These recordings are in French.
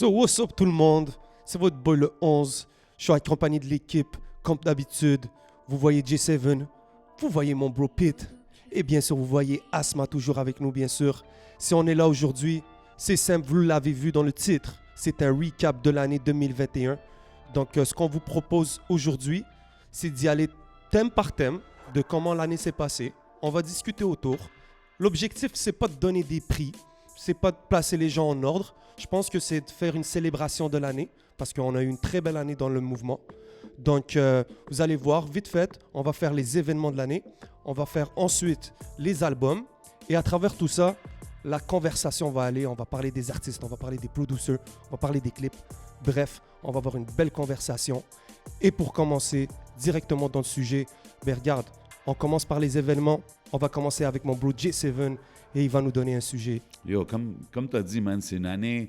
So, what's up tout le monde? C'est votre boy le 11. Je suis accompagné de l'équipe, comme d'habitude. Vous voyez J7, vous voyez mon bro Pete. Et bien sûr, vous voyez Asma toujours avec nous, bien sûr. Si on est là aujourd'hui, c'est simple, vous l'avez vu dans le titre. C'est un recap de l'année 2021. Donc, ce qu'on vous propose aujourd'hui, c'est d'y aller thème par thème de comment l'année s'est passée. On va discuter autour. L'objectif, c'est pas de donner des prix, c'est pas de placer les gens en ordre. Je pense que c'est de faire une célébration de l'année parce qu'on a eu une très belle année dans le mouvement. Donc, vous allez voir, vite fait, on va faire les événements de l'année. On va faire ensuite les albums. Et à travers tout ça, la conversation va aller. On va parler des artistes, on va parler des producers, on va parler des clips. Bref, on va avoir une belle conversation. Et pour commencer directement dans le sujet, ben regarde, on commence par les événements. On va commencer avec mon bro J7 et il va nous donner un sujet. Yo, comme tu as dit, man, c'est une année,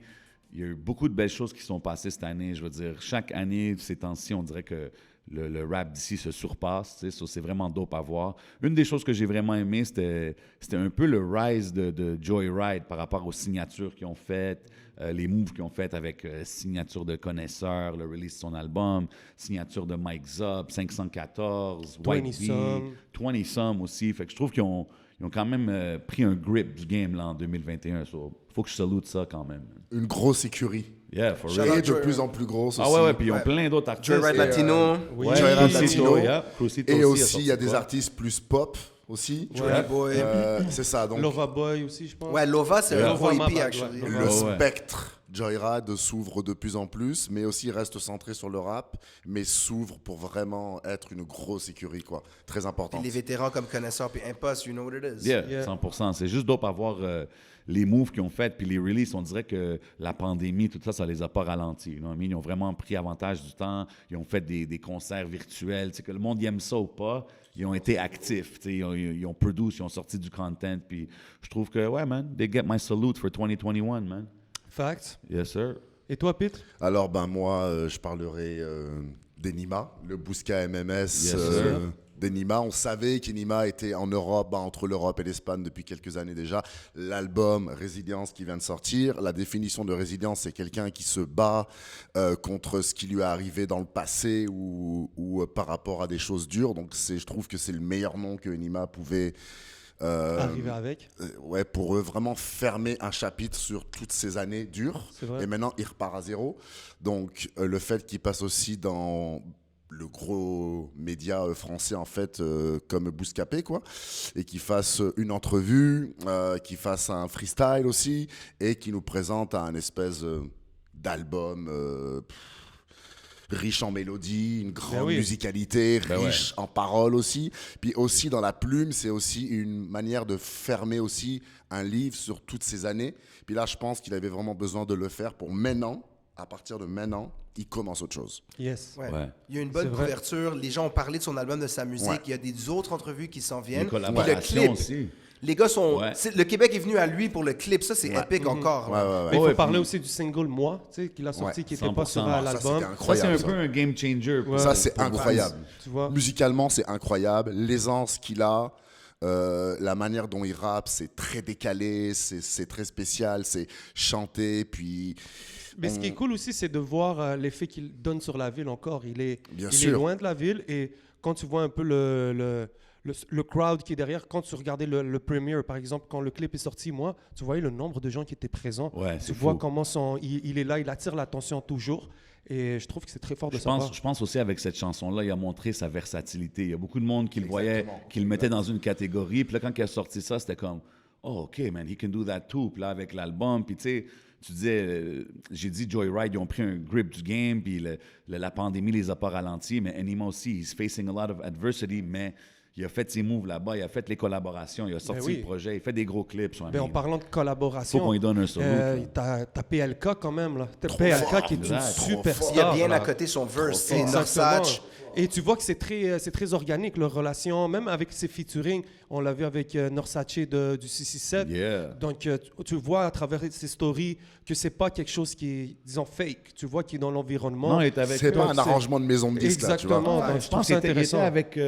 il y a eu beaucoup de belles choses qui sont passées cette année. Je veux dire, chaque année, ces temps-ci, on dirait que le rap d'ici se surpasse. Tu sais, so, c'est vraiment dope à voir. Une des choses que j'ai vraiment aimé, c'était un peu le rise de Joyride par rapport aux signatures qu'ils ont faites, les moves qu'ils ont faites avec signature de Connaisseur, le release de son album, signature de Mike Zop, 514, White 20 B, Some. 20 Some aussi. Fait que je trouve qu'ils ont quand même pris un grip du game là, en 2021. So, faut que je salute ça quand même. Une grosse écurie. Yeah, for Et real. de plus en plus grosse aussi. Ah ouais, puis ils ont plein d'autres artistes. Joyride Latino. Oui, Ouais, Joyride Crucito, Latino. yeah. Crucito Et a aussi, sorti il y a des quoi. artistes plus pop aussi. Johnny Boy. C'est ça, donc Lova Boy aussi, je pense. Ouais, Lova, c'est un Lova, nouveau my EP, bad, actually. ouais. le Ouais, ouais. spectre Joyride s'ouvre de plus en plus, mais aussi reste centré sur le rap, mais s'ouvre pour vraiment être une grosse écurie, quoi. Très Puis importante. les vétérans comme Connaisseur puis Impost, you know what it is. Yeah, Yeah. 100%. C'est juste dope à voir les moves qu'ils ont fait, puis les releases. On dirait que la pandémie, tout ça, ça les a pas ralentis. You know what I mean? Ils ont vraiment pris avantage du temps. Ils ont fait des concerts virtuels. Tu sais, que le monde y aime ça ou pas, ils ont été actifs. Tu sais, ils ont produit, ils ont sorti du content. Puis je trouve que, ouais, man, they get my salute for 2021, man. Fact. Yes, sir. Et toi, Pete? Alors, ben moi, je parlerai d'Enima, le Bousca MMS Yes, sir. d'Enima. On savait qu'Enima était en Europe, entre l'Europe et l'Espagne depuis quelques années déjà. L'album Résilience qui vient de sortir, la définition de résilience, c'est quelqu'un qui se bat contre ce qui lui est arrivé dans le passé ou par rapport à des choses dures. Donc, je trouve que c'est le meilleur nom que Enima pouvait... Arrivé avec. Ouais, pour eux, vraiment fermer un chapitre sur toutes ces années dures. C'est vrai. Et maintenant, il repart à zéro. Donc, le fait qu'il passe aussi dans le gros média français, en fait, comme Bouscapé, quoi, et qu'il fasse une entrevue, qu'il fasse un freestyle aussi, et qu'il nous présente un espèce d'album riche en mélodies, une grande oui. musicalité, Ben riche en paroles aussi. Puis aussi dans la plume, c'est aussi une manière de fermer aussi un livre sur toutes ces années. Puis là, je pense qu'il avait vraiment besoin de le faire pour maintenant, à partir de maintenant, il commence autre chose. Yes. Ouais. Ouais. Il y a une bonne C'est vrai. couverture. Les gens ont parlé de son album, de sa musique. Ouais. Il y a des autres entrevues qui s'en Les viennent. Puis le collaborations clip. aussi. Les gars sont. Ouais. Le Québec est venu à lui pour le clip. Ça, c'est épique encore. Ouais, là. ouais, ouais. Mais il faut Ouais, parler puis- aussi du single Moi, tu sais, qu'il a sorti, Ouais, qui n'était pas 100%. sur Ça, l'album. c'était Ça, c'est incroyable. un ça. peu un game changer. Ouais. Ça, c'est pour incroyable. Tu vois? Musicalement, c'est incroyable. L'aisance qu'il a, la manière dont il rappe, c'est très décalé, c'est très spécial, c'est chanté, puis... Mais ce qui est cool aussi, c'est de voir l'effet qu'il donne sur la ville encore. Il est Bien il est sûr. loin de la ville et quand tu vois un peu le crowd qui est derrière, quand tu regardais le premiere, par exemple, quand le clip est sorti, moi, tu voyais le nombre de gens qui étaient présents. Ouais, Tu c'est vois fou. comment il est là, il attire l'attention toujours. Et je trouve que c'est très fort de sa part. Je pense aussi avec cette chanson-là, il a montré sa versatilité. Il y a beaucoup de monde qui le voyait, Exactement. qui le mettait dans une catégorie. Puis là, quand il a sorti ça, c'était comme, oh, OK, man, he can do that too. Puis là, avec l'album, puis tu sais, tu disais, j'ai dit Joyride, ils ont pris un grip du game, puis la pandémie les a pas ralentis, mais Enima aussi, he's facing a lot of adversity, mais il a fait ses moves là-bas, il a fait les collaborations, il a sorti oui. le projet, il fait des gros clips. Sur Ben, en parlant de collaboration, faut qu'on lui donne un solo. t'as PLK quand même. Là. T'as Trop PLK fort, qui est une exact. Trop superstar. Il y a bien là. à côté son verse. C'est Exactement. Norsatch. Et tu vois que c'est très organique, leur relation, même avec ses featuring. On l'a vu avec Norsace du 667. Yeah. Donc, tu vois à travers ses stories que c'est pas quelque chose qui est, disons, fake. Tu vois qu'il est dans l'environnement. Non, il est avec C'est eux. pas un c'est- arrangement de maison de disque, là, tu vois. Exactement. Donc, Je je trouve pense ça qu'il était intéressant. avec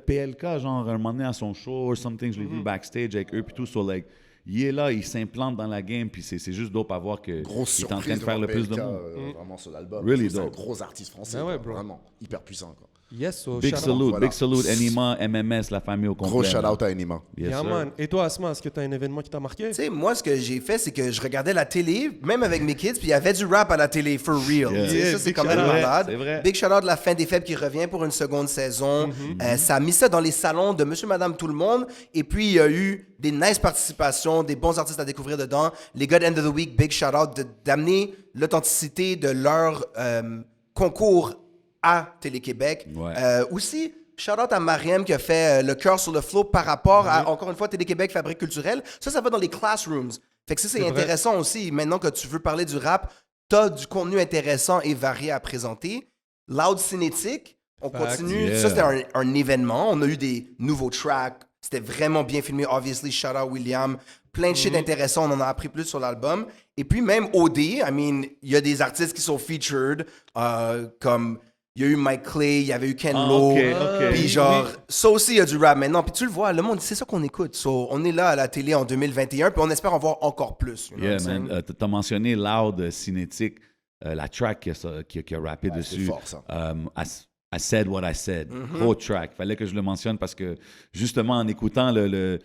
PLK, genre, un moment donné à son show or something, je l'ai vu backstage avec eux, puis tout, so, like, il est là, il s'implante dans la game, puis c'est juste dope à voir qu'il Grosse est en train surprise de faire le plus de PLK, monde. vraiment sur l'album. Really C'est un dope. gros artiste français, Ah ouais, quoi, bro. vraiment hyper puissant. Quoi. Yes, so Big shout out. salute, Voilà. big salute, Enima, MMS, la famille au complet. Gros shout man. out à Enima. Yes, Yeah, sir. man. Et toi, Asma, est-ce que tu as un événement qui t'a marqué? Tu sais, moi, ce que j'ai fait, c'est que je regardais la télé, même avec mes kids, puis il y avait du rap à la télé, for real. Yeah. Tu sais, Yeah, ça, c'est big quand même shout-out. malade. C'est vrai. Big shout-out de la fin des fêtes qui revient pour une seconde saison. Ça a mis ça dans les salons de Monsieur, Madame, tout le monde. Et puis, il y a eu des nice participations, des bons artistes à découvrir dedans. Les gars de End of the Week, big shout-out d'amener l'authenticité de leur concours à Télé-Québec. Ouais. Aussi, shout-out à Mariem qui a fait le cœur sur le flow par rapport à, encore une fois, Télé-Québec, Fabrique culturelle. Ça va dans les classrooms. Fait que ça, c'est C'est vrai. intéressant aussi. Maintenant que tu veux parler du rap, t'as du contenu intéressant et varié à présenter. Loud Cinétique, on Facts. continue. Yeah. Ça, c'était un événement. On a eu des nouveaux tracks. C'était vraiment bien filmé. Obviously, shout-out William. Plein de shit intéressants. On en a appris plus sur l'album. Et puis même OD, I mean, il y a des artistes qui sont featured, comme... Il y a eu Mike Clay, il y avait eu Ken Ah, Lo. ok, ok. Puis genre, ça aussi, il y a du rap maintenant. Puis tu le vois, le monde, c'est ça qu'on écoute. So, on est là à la télé en 2021, puis on espère en voir encore plus. You know Yeah, what I'm man. saying? T'as mentionné Loud Cinétique, la track qui a rappé Ouais, c'est dessus. fort, ça. I said what I said. Mm-hmm. Gros track. Fallait que je le mentionne parce que justement en écoutant le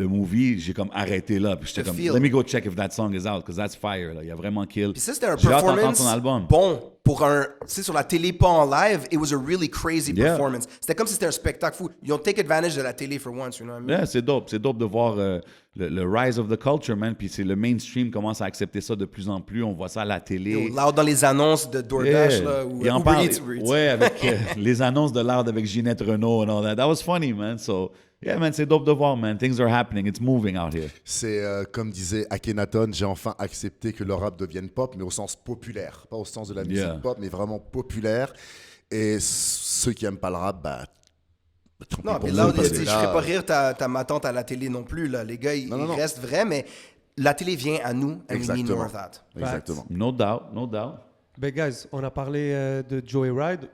movie, j'ai comme arrêté là. Puis j'étais The comme, feel. let me go check if that song is out, because that's fire. Là. Il a vraiment kill. Puis ça, c'était un J'ai hâte d'entendre performance son album. bon pour un... Tu sais, sur la télé, pas en live, it was a really crazy Yeah. performance. C'était comme si c'était un spectacle fou. Ils ont take advantage de la télé for once, you know what I mean? Yeah, c'est dope. C'est dope de voir le rise of the culture, man. Puis c'est le mainstream commence à accepter ça de plus en plus. On voit ça à la télé. Yo, Loud dans les annonces de DoorDash, Yeah. là, ou Il en Uber parle, Eats, Uber Eats. ouais, avec les annonces de Loud avec Ginette Renault and all that. That was funny, man. So, yeah, man, c'est dope de voir, man. Things are happening. It's moving out here. C'est comme disait Akhenaton, j'ai enfin accepté que le rap devienne pop, mais au sens populaire. Pas au sens de la musique Yeah. pop, mais vraiment populaire. Et ceux qui aiment pas le rap, tant pis Non, pour puis vous, là, parce je que ferais pas rire ta ma tante à la télé non plus. Là. Les gars, ils Non, non, non. restent vrais, mais la télé vient à nous, and we need Exactement. more of that. Exactement. No doubt, no doubt. Ben, guys, on a parlé de Joyride.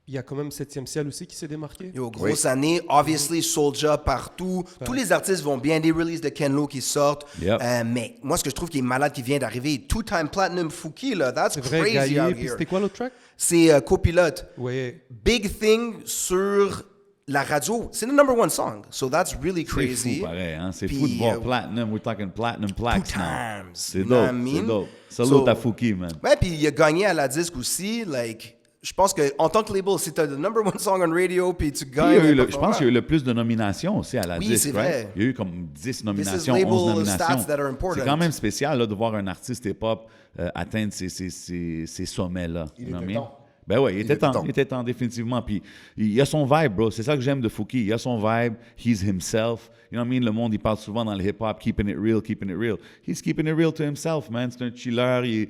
Il y a quand même 7e ciel aussi qui s'est démarqué. Yo, grosse année, obviously, Soulja partout. Tous les artistes vont bien, des releases de Ken Lo qui sortent. Yep. Mais moi, ce que je trouve qui est malade qui vient d'arriver, two-time platinum Fouki, là, that's C'est vrai, crazy Gaillé. out Puis here. c'était quoi l'autre track? C'est Copilote. Ouais. Big thing sur la radio. C'est le number one song. So that's really C'est crazy. fou, pareil. Hein? C'est Puis, fou de voir platinum. We're talking platinum plaques two now. times. C'est You know what dope, I c'est mean? dope. Salute So- à Fouki, man. Ouais, puis il a gagné à la disque aussi. Like, je pense qu'en tant que label, si t'as le number one song on radio, puis tu Puis gagnes. il y a eu n'importe je pense quoi. qu'il y a eu le plus de nominations aussi à la Oui, disque, c'est right? vrai. Il y a eu comme 10 nominations, label 11 nominations. stats that are important. C'est quand même spécial là, de voir un artiste hip-hop atteindre ces sommets-là. Il You know what I était mean? temps. Ben ouais, il était temps. temps. Il était temps, définitivement. Puis il y a son vibe, bro. C'est ça que j'aime de Fouki. Il a son vibe. He's himself. You know what I mean? Le monde, il parle souvent dans le hip-hop, keeping it real, keeping it real. He's keeping it real to himself, man. C'est un chiller.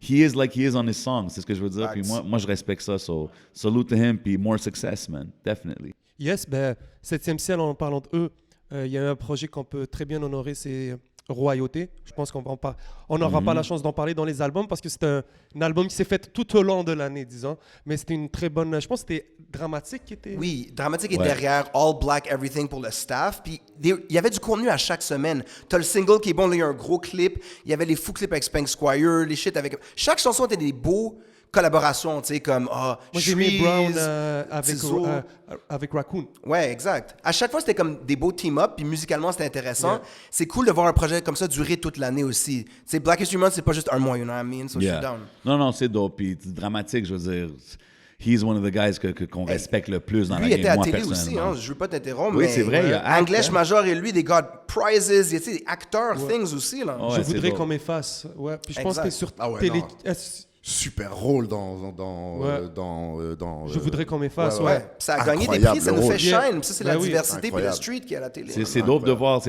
He is like he is on his songs. C'est ce que je veux dire. Puis Facts. moi, je respecte ça. So, salute to him. Puis more success, man. Definitely. Yes, ben, 7e ciel, en parlant d'eux, il y a un projet qu'on peut très bien honorer, c'est Royauté. Je pense qu'on va on n'aura pas la chance d'en parler dans les albums parce que c'est un album qui s'est fait tout au long de l'année, disons. Mais c'était une très bonne... Je pense que c'était Dramatique qui était... Oui, Dramatique est Ouais. derrière, all black everything pour le staff. Puis il y avait du contenu à chaque semaine. T'as le single qui est bon, là, il y a un gros clip. Il y avait les fous clips avec Spank Squire, les shit avec. Chaque chanson était des beaux collaborations, tu sais, comme Moi, j'ai mis Shreeze, Brown Tizo. avec Raccoon. Ouais, exact. À chaque fois, c'était comme des beaux team-up, puis musicalement, c'était intéressant. C'est cool de voir un projet comme ça durer toute l'année aussi. Tu sais, Black History Month, c'est pas juste un mois, you know what I mean? So je suis down. Non, c'est dope. Puis Dramatique, je veux dire, he's one of the guys qu'on respecte le plus dans Lui la était game, à moi, télé aussi, personnellement. hein, je veux pas t'interrompre, Oui, mais c'est vrai, il y a Act, English hein. Major et lui, they got prizes, il y a tu sais, des acteurs, things aussi, là. Ouais, je c'est voudrais dope. qu'on m'efface. Ouais. Puis je pense Exact. que sur Ah ouais, télé... non. Super rôle dans Ouais. dans Je voudrais qu'on m'efface, ouais, ouais. Ouais, ça a gagné des Incroyable prix, ça nous rôle. fait shine. Ça, c'est la Ben oui. diversité puis le Incroyable. street qui est à la télé. C'est dope de voir,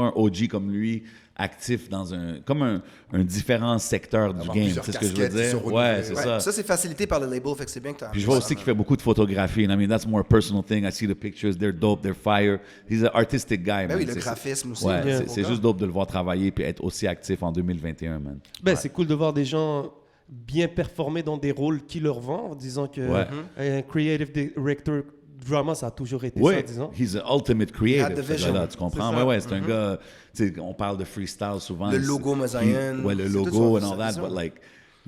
un OG comme lui actif dans un différent secteur du Avoir game. plusieurs C'est ce que je veux casquettes qui se dire. renouvelent. Ouais, c'est Ouais, ça. ça, c'est facilité par le label, fait que c'est bien que tu as. Puis je vois aussi qu'il fait beaucoup de photographie. I mean, that's more a personal thing. I see the pictures. They're dope. They're fire. He's an artistic guy, Ben man. oui, le C'est- graphisme aussi. Ouais, là, c'est- pour c'est gars. juste dope de le voir travailler puis être aussi actif en 2021, man. Ben, c'est cool de voir des gens bien performer dans des rôles qui leur vont, en disant que Ouais. un creative director drama, ça a toujours été Oui, ça, disons. he's the ultimate creative. Had the ce vision. gars-là, tu comprends? C'est ça. Ouais, c'est un gars, tu sais, on parle de freestyle souvent. Le logo Mazayan, Ouais, le c'est logo tout and ça, all that, c'est but ça. like,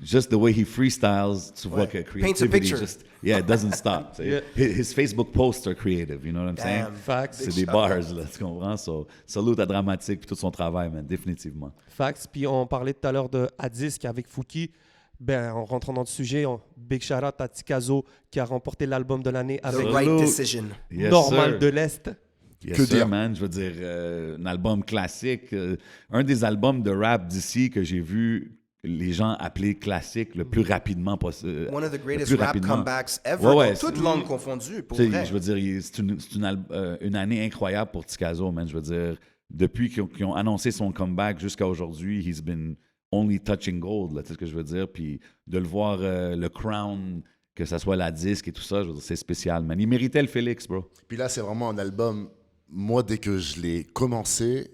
just the way he freestyles, tu vois que Paints a creativity picture. just, yeah, it doesn't stop. tu sais. Yeah. His Facebook posts are creative, you know what I'm saying? Damn. Facts. C'est des bars, là, tu comprends? So, salute à Dramatique et tout son travail, man, définitivement. Facts. Puis on parlait tout à l'heure de Hadis qui est avec Fouki. Ben, en rentrant dans le sujet, big shout out à Tikazo qui a remporté l'album de l'année The avec right Salute. decision. Yes, Normal sir. de l'Est. Yes, Que sir, dire? man. Je veux dire, un album classique. Un des albums de rap d'ici que j'ai vu les gens appeler classique le plus rapidement possible. One of the le greatest plus rap rapidement. comebacks ever, Ouais, ouais, dans toutes c'est- langues confondues, pour Tu sais, vrai. je veux dire, c'est une année incroyable pour Tikazo, man. Je veux dire, depuis qu'ils ont annoncé son comeback jusqu'à aujourd'hui, he's been only touching gold, là, tu sais ce que je veux dire. Puis de le voir, le crown, que ça soit la disque et tout ça, je veux dire, c'est spécial, man. Il méritait le Félix, bro. Puis là, c'est vraiment un album. Moi, dès que je l'ai commencé,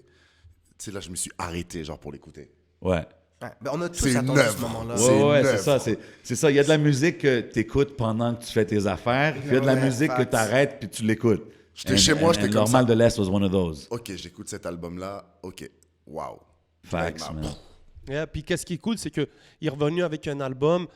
tu sais, là, je me suis arrêté, genre, pour l'écouter. Ouais. Ouais, ben on a tous C'est une attendu ce œuvre. moment-là. C'est Ouais, ouais, une c'est œuvre. ça. C'est ça. Il y a de la musique que tu écoutes pendant que tu fais tes affaires. Puis il y a de la Ouais, musique que facts. tu arrêtes puis tu l'écoutes. J'étais chez moi, j'étais comme Normal ça. de l'Est was one of those. Ok, j'écoute cet album-là. Ok, wow. Facts, Like, man. Yeah, puis qu'est-ce qui est cool, c'est qu'il est revenu avec un album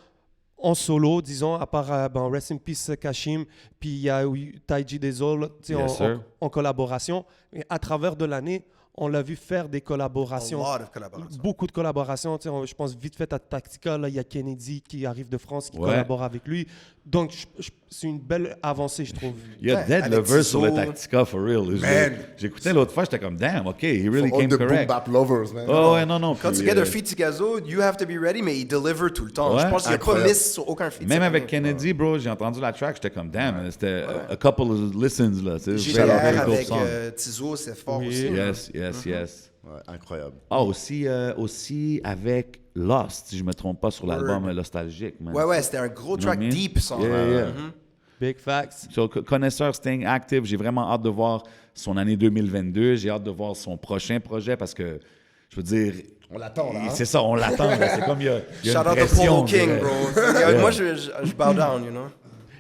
en solo, disons, à part Rest in Peace Kashim, puis il y a eu Taiji Dezol tu sais, Yes, sir. en collaboration. Et à travers de l'année, on l'a vu faire des A collaborations. lot of collaborations. Beaucoup de collaborations. Tu sais, je pense vite fait à Tactica. Là, il y a Kennedy qui arrive de France qui Ouais. collabore avec lui. Donc, c'est une belle avancée, je trouve. Il y a Ouais, Dead avec Lovers sur le Tizo. Tactica, for real. Man. J'écoutais l'autre fois, j'étais comme, damn, OK, he really For all came the boom correct. bap lovers, man. Oh, ouais, non. Quand puis, tu get a feat Tikazo, you have to be ready, mais il deliver tout le temps. Ouais. Je pense qu'il n'y a pas Incroyable. miss sur aucun feat. Même cette avec année. Kennedy, bro, j'ai entendu la track, j'étais comme, damn, c'était a couple of listens, là. C'est GDR very dope avec song. Tizo, c'est fort Oui. aussi. Yes, yes. Ouais, incroyable. Ah, aussi avec Lost, si je me trompe pas, sur l'album Nostalgique, man. Ouais, c'était un gros You know what track I mean? deep, ça. Yeah. Big facts. So, connaisseur Staying Active, j'ai vraiment hâte de voir son année 2022. J'ai hâte de voir son prochain projet parce que, je veux dire, On l'attend, là. hein? c'est ça, on l'attend. là. C'est comme il y a Shout une out to pression. Polo je King, dirais. bro. Moi, je bow down, you know.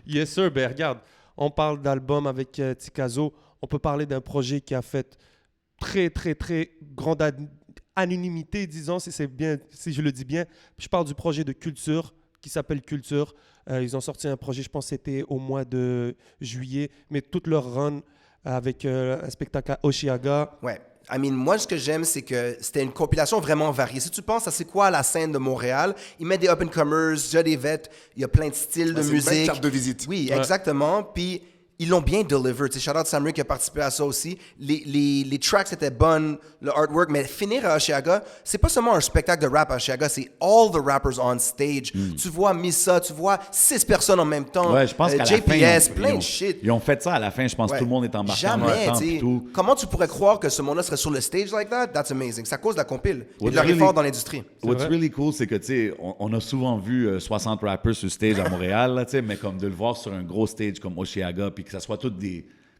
Yes, sir. Ben, regarde, on parle d'album avec Tikazo. On peut parler d'un projet qui a fait très, très, très grande anonymité, disons, si c'est bien, si je le dis bien. Je parle du projet de Culture qui s'appelle Culture. Ils ont sorti un projet, je pense que c'était au mois de juillet, mais toute leur run avec un spectacle à Oshiaga. Ouais. I mean, moi, ce que j'aime, c'est que c'était une compilation vraiment variée. Si tu penses à c'est quoi la scène de Montréal, ils mettent des up-and-comers, déjà des vets, il y a plein de styles de c'est une belle musique. carte de visite. Oui, Ouais. exactement. Puis ils l'ont bien delivered. Tu sais, shout out Samir qui a participé à ça aussi. Les tracks étaient bonnes, le artwork, mais finir à Oshiaga, c'est pas seulement un spectacle de rap à Oshiaga, c'est all the rappers on stage. Tu vois Missa, tu vois 6 personnes en même temps. Ouais, je pense qu'à la fin, JPS, ils plein ont- de shit. Ils ont fait ça à la fin. Je pense que Ouais. tout le monde est embarqué en même Jamais, temps. tu puis sais. tout. Comment tu pourrais croire que ce monde-là serait sur le stage like that? That's amazing. C'est à cause de la compile et de What's leur really- effort dans l'industrie. What's vrai. really cool, c'est que, tu sais, on a souvent vu 60 rappers sur stage à Montréal, là, tu sais, mais comme de le voir sur un gros stage comme Oshiaga, puis que ça soit toutes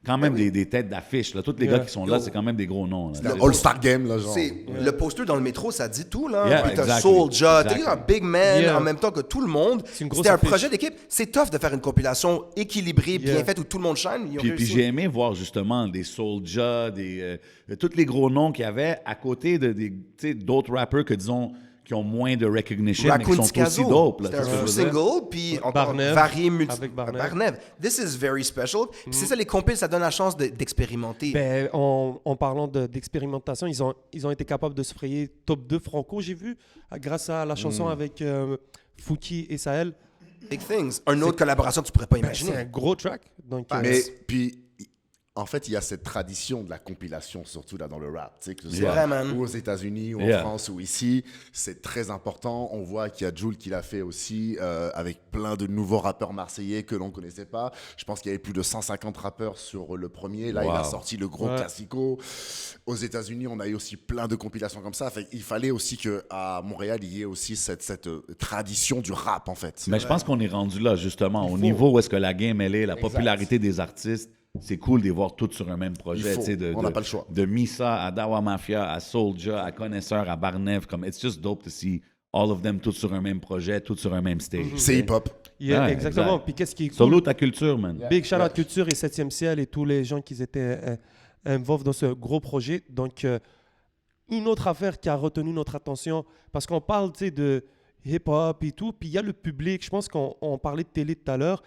quand même des têtes d'affiche, là. Tous les Yeah. gars qui sont là, c'est quand même des gros noms. là. Le All-Star Game, là, genre. C'est le poster dans le métro, ça dit tout là. Yeah, Puis t'as exactly. Soulja, t'as Exactly. un big man Yeah. en même temps que tout le monde. C'est une grosse C'était un affiche. projet d'équipe. C'est tough de faire une compilation équilibrée, bien Yeah. faite où tout le monde shine. Ils ont Puis réussi. j'ai aimé voir justement des Soulja, tous les gros noms qu'il y avait à côté de tu sais, d'autres rappers que, disons, qui ont moins de recognition, mais qui Raccoon sont Ticazo, aussi dope. Là, c'était tu un sais ce que full je veux dire? single, puis encore Barnev, varié, avec Barnev. Barnev. This is very special. Puis c'est ça, les compiles, ça donne la chance d'expérimenter. Ben, en parlant d'expérimentation, ils ont été capables de se frayer top 2 franco, j'ai vu, grâce à la chanson avec Fouki et Sahel. Big things. Une autre collaboration que tu pourrais pas Ben, imaginer. c'est un gros track. Donc, Mais puis, en fait, il y a cette tradition de la compilation, surtout là dans le rap, tu sais, que ce C'est soit vrai, man. ou aux États-Unis, ou en Yeah. France, ou ici, c'est très important. On voit qu'il y a Jul qui l'a fait aussi, avec plein de nouveaux rappeurs marseillais que l'on connaissait pas. Je pense qu'il y avait plus de 150 rappeurs sur le premier. Là, il a Wow. sorti le gros Ouais. classico. Aux États-Unis, on a eu aussi plein de compilations comme ça. Fait, il fallait aussi qu'à Montréal, il y ait aussi cette tradition du rap, en fait. Mais je pense qu'on est rendu là, justement, au niveau où est-ce que la game, elle est, la popularité des artistes. C'est cool de les voir tous sur un même projet. Il faut. tu sais, On n'a pas le choix. De Missa à Dawa Mafia, à Soulja, à Connaisseur, à Barnev. Comme, it's just dope to see all of them, tous sur un même projet, tous sur un même stage. C'est hip-hop. Yeah, Ouais, exactement. exact. Puis qu'est-ce qui est cool? Salute ta culture, man. Big shout out Culture et 7e ciel et tous les gens qui étaient involved dans ce gros projet. Donc, une autre affaire qui a retenu notre attention, parce qu'on parle, tu sais, de hip-hop et tout, puis il y a le public, je pense qu'on parlait de télé tout à l'heure,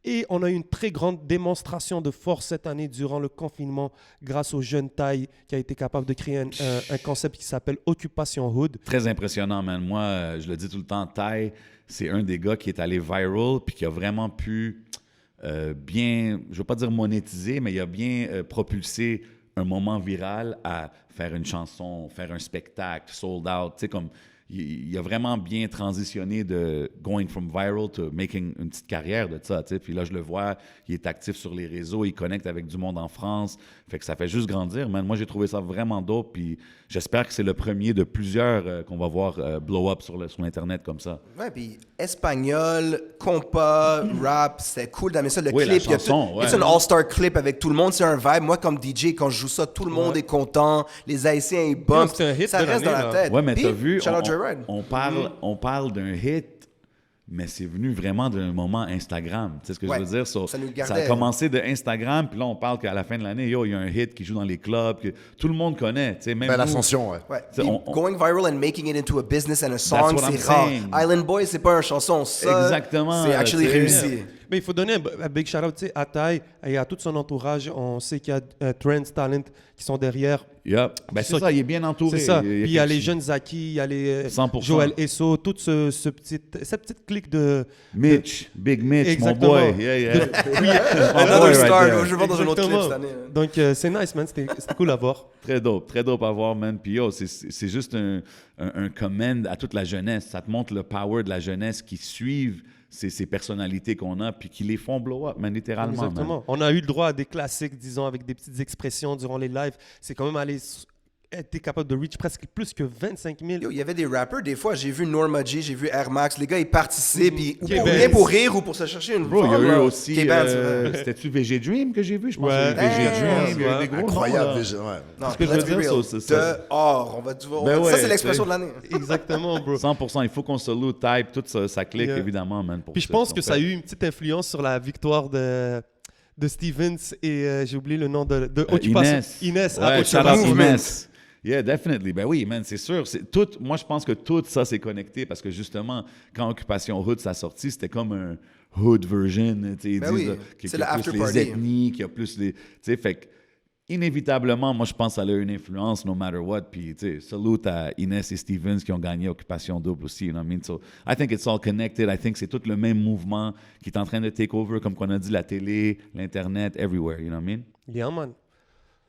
et on a eu une très grande démonstration de force cette année durant le confinement grâce au jeune Ty qui a été capable de créer un concept qui s'appelle Occupation Hood. Très impressionnant, man. Moi, je le dis tout le temps, Ty, c'est un des gars qui est allé viral puis qui a vraiment pu bien, je veux pas dire monétiser, mais il a bien propulsé un moment viral à faire une chanson, faire un spectacle, sold out, tu sais, comme il a vraiment bien transitionné de going from viral to making une petite carrière de ça, tu sais. Puis là, je le vois, il est actif sur les réseaux, il connecte avec du monde en France, fait que ça fait juste grandir, man. Moi, j'ai trouvé ça vraiment dope, puis j'espère que c'est le premier de plusieurs qu'on va voir blow up sur Internet comme ça. Ouais, puis espagnol, compas, rap, c'était cool d'amener ça. Le Oui, la clip, il y a chanson, tout- ouais. c'est un all-star clip avec tout le monde, c'est un vibe. Moi, comme DJ, quand je joue ça, tout le monde est content, les Haïtiens, ils bumpent, c'est un hit ça de reste dans l'année, la là. tête. Ouais, mais Puis, t'as vu, shout out Joyride. on parle d'un hit, mais c'est venu vraiment d'un moment Instagram. Tu sais ce que Ouais, je veux dire? So, ça nous ça gardait. a commencé de Instagram, puis là, on parle qu'à la fin de l'année, il y a un hit qui joue dans les clubs, que tout le monde connaît. Tu sais, même Belle nous. ascension, ouais. Ouais. T'sais, Puis on- going viral and making it into a business and a song, what I'm c'est rare. saying. Island Boy, c'est pas une chanson, ça, Exactement, c'est actually c'est- réussi. Mais il faut donner un big shout-out tu sais, à Ty et à tout son entourage. On sait qu'il y a Trends Talent qui sont derrière. Yeah. Ben, c'est ça, il est bien entouré. C'est ça. Puis il y a quelque les chose. jeunes Zaki, il y a les 100%. Joël Esso, toute cette petite clique de... Mitch, Big Mitch, Exactement. mon boy. Yeah, yeah. My Another boy right star, there. je vais voir dans un autre clip Exactement. cette année. Donc c'est nice, man. C'était cool à voir. Très dope à voir, man. Puis yo, c'est juste un comment à toute la jeunesse. Ça te montre le power de la jeunesse qui suivent ces personnalités qu'on a puis qui les font blow up, man, littéralement. man. Exactement. On a eu le droit à des classiques, disons, avec des petites expressions durant les lives. C'est quand même été capable de reach presque plus que 25 000. Yo, il y avait des rappers, des fois, j'ai vu Norma G, j'ai vu Air Max, les gars, ils participent, puis ou K-Benz. rien pour rire ou pour se chercher une Bro, il y a femme, eu là. aussi. K-Benz, ouais. C'était-tu VG Dream que j'ai vu? Je pense Ouais. que VG Hey, Dream. Il y a eu ouais. des gros Incroyable, noms, là. déjà, ouais. Non, ce que je let's veux be dire, real. c'est ça. Dehors, Ben ouais, ça, c'est l'expression tu sais. de l'année. Exactement, bro. 100%. Il faut qu'on salute Type, toute sa clique, Yeah. évidemment, man. Pour Puis je ce pense qu'ils que ont ça a fait. eu une petite influence sur la victoire de Stevens et j'ai oublié le nom de Occupation. Inès. ah, Ouais, shout Occupation. out Inès. Yeah, definitely. Ben oui, man, c'est sûr. Moi, je pense que tout ça, c'est connecté parce que justement, quand Occupation Hood s'est sorti, c'était comme un hood version. Tu sais, ils Ben disent oui, là, c'est qu'il y a le plus after les party. ethnies, qu'il y a plus les... Tu sais, fait que, inévitablement, moi, je pense que ça a eu une influence, no matter what. Puis, tu sais, salute à Inès et Stevens qui ont gagné Occupation Double aussi, you know what I mean? So, I think it's all connected. I think c'est tout le même mouvement qui est en train de take over, comme qu'on a dit, la télé, l'Internet, everywhere, you know what I mean? Yeah, man.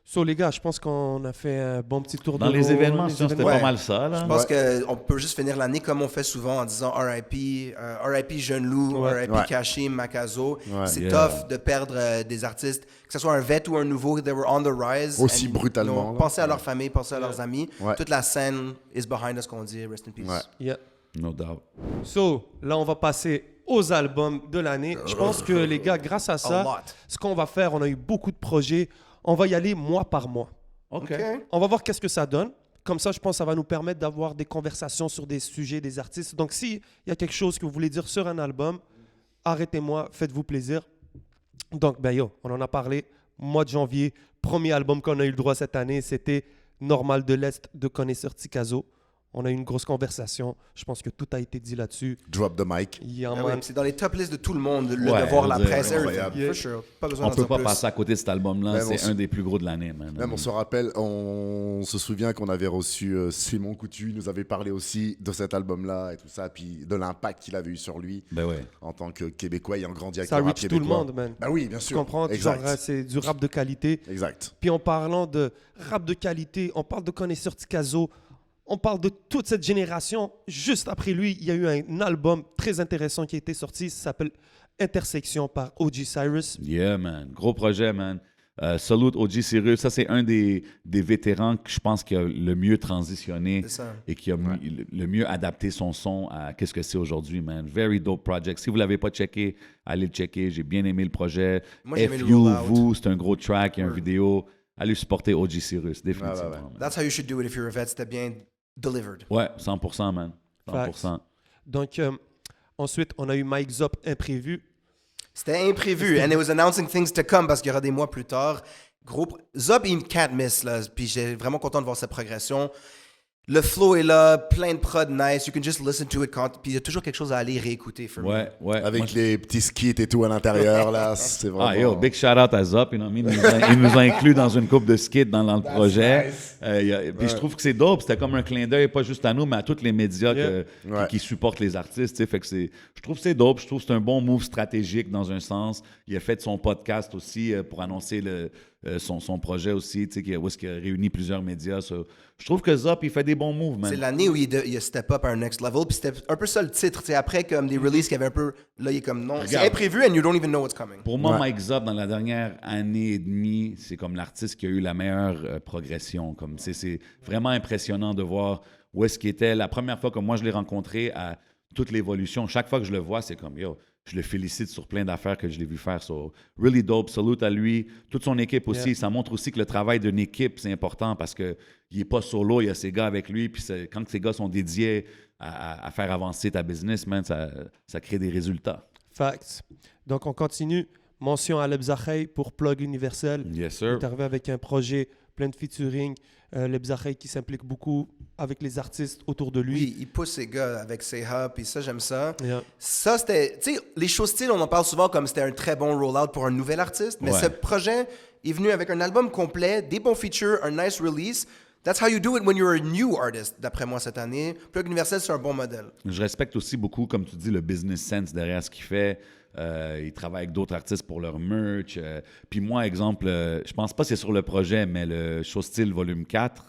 So, les gars, je pense qu'on a fait un bon petit tour Dans de les nos- événements, les sinon, c'était événements. pas mal ça, là. Je pense qu'on peut juste finir l'année comme on fait souvent en disant RIP, RIP Jeune Loup, Ouais. RIP Ouais. Kashim, Makazo. Ouais. C'est Yeah. tough de perdre des artistes, que ce soit un vet ou un nouveau, they were on the rise. Aussi And, brutalement, you know, là. Pensez à leur famille, pensez à leurs amis. Ouais. Toute la scène is behind us, qu'on dit. Rest in peace. Ouais. Yeah. No doubt. So, là, on va passer aux albums de l'année. Je pense que, les gars, grâce à A ça, lot. ce qu'on va faire, on a eu beaucoup de projets. On va y aller mois par mois. OK. OK. On va voir qu'est-ce que ça donne. Comme ça, je pense que ça va nous permettre d'avoir des conversations sur des sujets, des artistes. Donc, s'il y a quelque chose que vous voulez dire sur un album, arrêtez-moi, faites-vous plaisir. Donc, ben yo, on en a parlé. Mois de janvier, premier album qu'on a eu le droit cette année, c'était Normal de l'Est de Connaisseur Tikazo. On a eu une grosse conversation. Je pense que tout a été dit là-dessus. Drop the mic. Yeah, Ah man. ouais, puis c'est dans les top lists de tout le monde, le Ouais, devoir, on la dirait presse, incroyable. everything. For sure. Pas besoin On d'en peut dire pas plus. passer à côté de cet album-là. Même on C'est s- un des plus gros de l'année, man. Même on se rappelle, on se souvient qu'on avait reçu Simon Coutu, il nous avait parlé aussi de cet album-là et tout ça, puis de l'impact qu'il avait eu sur lui Ben ouais. en tant que Québécois ayant grandi avec Ça le rap reach tout québécois. le monde, man. Bah oui, bien Tu sûr. comprends? Exact. Genre, c'est du rap de qualité. Exact. Puis en parlant de rap de qualité, on parle de Connaisseur Tikazo, on parle de toute cette génération. Juste après lui, il y a eu un album très intéressant qui a été sorti, ça s'appelle Intersection par O.G. Cyrus. Yeah, man. Gros projet, man. Salute O.G. Cyrus. Ça, c'est un des vétérans que je pense qui a le mieux transitionné C'est ça. et qui a le mieux adapté son son à qu'est-ce que c'est aujourd'hui, man. Very dope project. Si vous ne l'avez pas checké, allez le checker. J'ai bien aimé le projet. Moi, j'ai aimé le FU, rollout. vous, c'est un gros track, il y a une vidéo. Allez supporter O.G. Cyrus, définitivement. Ouais. man. That's how you should do it if you're a vet. C'était bien delivered. Ouais, 100%, man. 100%. Donc, ensuite, on a eu Mike Zop imprévu. C'était imprévu. And it was announcing things to come parce qu'il y aura des mois plus tard. Zop, il can't miss, là. Puis j'ai vraiment content de voir sa progression. Le flow est là, plein de prod nice. You can just listen to it puis il y a toujours quelque chose à aller réécouter. For me. Ouais. Avec Moi, les petits skits et tout à l'intérieur, là, c'est vraiment... Ah, yo, big shout out à Zop. You know, il nous a inclus dans une coupe de skits dans le projet. Puis je trouve que c'est dope. C'était comme un clin d'œil, pas juste à nous, mais à tous les médias qui supportent les artistes. Fait que je trouve que c'est dope. Je trouve que c'est un bon move stratégique dans un sens. Il a fait son podcast aussi pour annoncer son projet aussi, où est-ce qu'il a réuni plusieurs médias. Je trouve que Zop, il fait des bons moves, man. C'est l'année où il a step up à un next level. Puis c'était un peu ça le titre. Après, comme des releases qui avaient un peu. Là, il est comme non. C'est imprévu and you don't even know what's coming. Pour moi, Mike Zop, dans la dernière année et demie, c'est comme l'artiste qui a eu la meilleure progression. Comme c'est vraiment impressionnant de voir où est-ce qu'il était. La première fois que moi, je l'ai rencontré à toute l'évolution, chaque fois que je le vois, c'est comme, yo, je le félicite sur plein d'affaires que je l'ai vu faire. So, really dope. Salute à lui. Toute son équipe aussi. Ça montre aussi que le travail d'une équipe, c'est important parce qu'il n'est pas solo. Il y a ses gars avec lui. Puis quand ces gars sont dédiés à faire avancer ta business, man, ça crée des résultats. Facts. Donc, on continue. Mention à Leb Zahey pour Plug Universel. Yes, Il sir. est arrivé avec un projet plein de featuring. Leb Zahey qui s'implique beaucoup avec les artistes autour de lui. Oui, il pousse ses gars avec ses hubs, puis ça, j'aime ça. Yeah. Ça, c'était. Tu sais, les shows style, on en parle souvent comme c'était un très bon roll-out pour un nouvel artiste, mais Ouais. ce projet est venu avec un album complet, des bons features, un nice release. That's how you do it when you're a new artist, d'après moi, cette année. Plug Universel, c'est un bon modèle. Je respecte aussi beaucoup, comme tu dis, le business sense derrière ce qu'il fait. Il travaille avec d'autres artistes pour leur merch. Puis moi, exemple, je pense pas que c'est sur le projet, mais le Show Style Volume 4,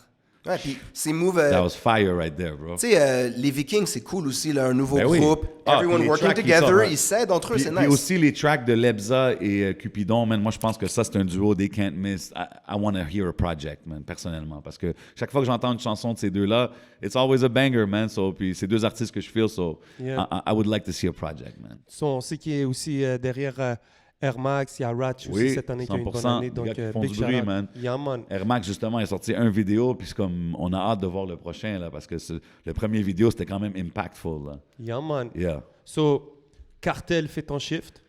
Ouais, puis ces moves. that was fire right there, bro. Tu sais, les Vikings, c'est cool aussi, là, un nouveau Ben oui. groupe. Ah, Everyone puis les working tracks qui together, sortent, ouais. ils s'aident entre eux, Puis, c'est puis nice. aussi les tracks de Lebza et Cupidon, man, moi je pense que ça c'est un duo they can't miss. I want to hear a project, man, personnellement, parce que chaque fois que j'entends une chanson de ces deux-là, it's always a banger, man. So, puis c'est deux artistes que je feel, so Yeah. I would like to see a project, man. On sait qu'il est aussi derrière Air Max, il y a Ratch aussi Oui, cette année qui a eu une bonne 100%. année. Les Donc, gars qui font big du bruit, shout-out. man. Yeah, man. Air Max, justement, il a sorti un vidéo, puis c'est comme, on a hâte de voir le prochain, là, parce que le premier vidéo, c'était quand même impactful, là. Yeah, man. Yeah. So, Cartel fait ton shift.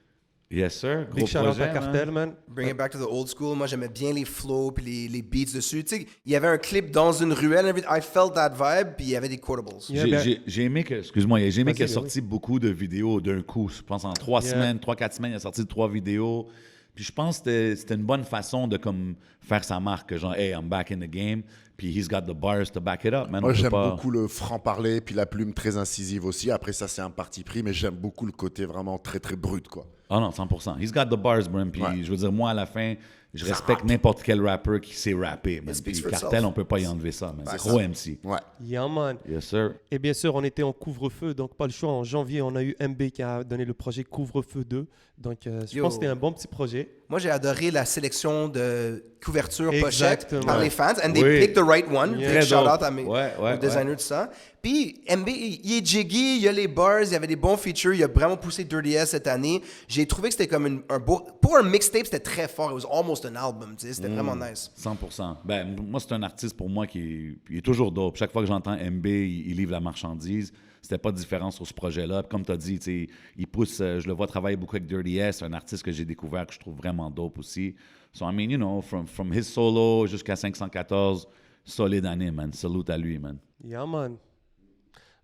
Yes, sir. Gros Big shout-out projet, à Cartel, man. Bring it back to the old school. Moi, j'aimais bien les flows puis les beats dessus. Tu sais, il y avait un clip dans une ruelle. I felt that vibe, puis il y avait des quotables. Yeah, ben- J'ai aimé que, excuse-moi, j'ai aimé qu'il a Vas-y, sorti beaucoup de vidéos d'un coup. Je pense en 3 Yeah. semaines, 3-4 semaines, il a sorti 3 vidéos. Puis je pense que c'était une bonne façon de comme faire sa marque, genre, hey, I'm back in the game. Puis he's got the bars to back it up, man. Moi, On peut j'aime pas- beaucoup le franc-parler, puis la plume très incisive aussi. Après, ça, c'est un parti pris, mais j'aime beaucoup le côté vraiment très, très brut, quoi. Ah non, 100%. He's got the bars, Brim. Puis Ouais. je veux dire, moi, à la fin, je respecte n'importe quel rapper qui sait rapper, man. It Puis speaks for Cartel, itself. on peut pas y enlever ça, man. C'est Gros ça. MC. Ouais. Yeah, man. Yes, sir. Et bien sûr, on était en couvre-feu, donc pas le choix. En janvier, on a eu MB qui a donné le projet Couvre-feu 2. Donc, je Yo. pense que c'était un bon petit projet. Moi, j'ai adoré la sélection de couverture pochette Exactement. par les fans. And they Oui. picked the right one. Yeah. Big Très shout dope. out à mes Ouais, aux designers de ça. Puis, MB, il est jiggy, il y a les bars, il y avait des bons features, il a vraiment poussé Dirty S cette année. J'ai trouvé que c'était comme un beau... Pour un mixtape, c'était très fort. It was almost an album, tu sais. C'était vraiment nice. 100%. Ben, moi, c'est un artiste pour moi qui est toujours dope. Chaque fois que j'entends MB, il livre la marchandise. C'était pas différent sur ce projet-là. Puis comme tu as dit, tu sais, il pousse, je le vois travailler beaucoup avec Dirty S, un artiste que j'ai découvert que je trouve vraiment dope aussi. So, I mean, you know, from his solo jusqu'à 514, solide année, man. Salute à lui, man. Yeah, man.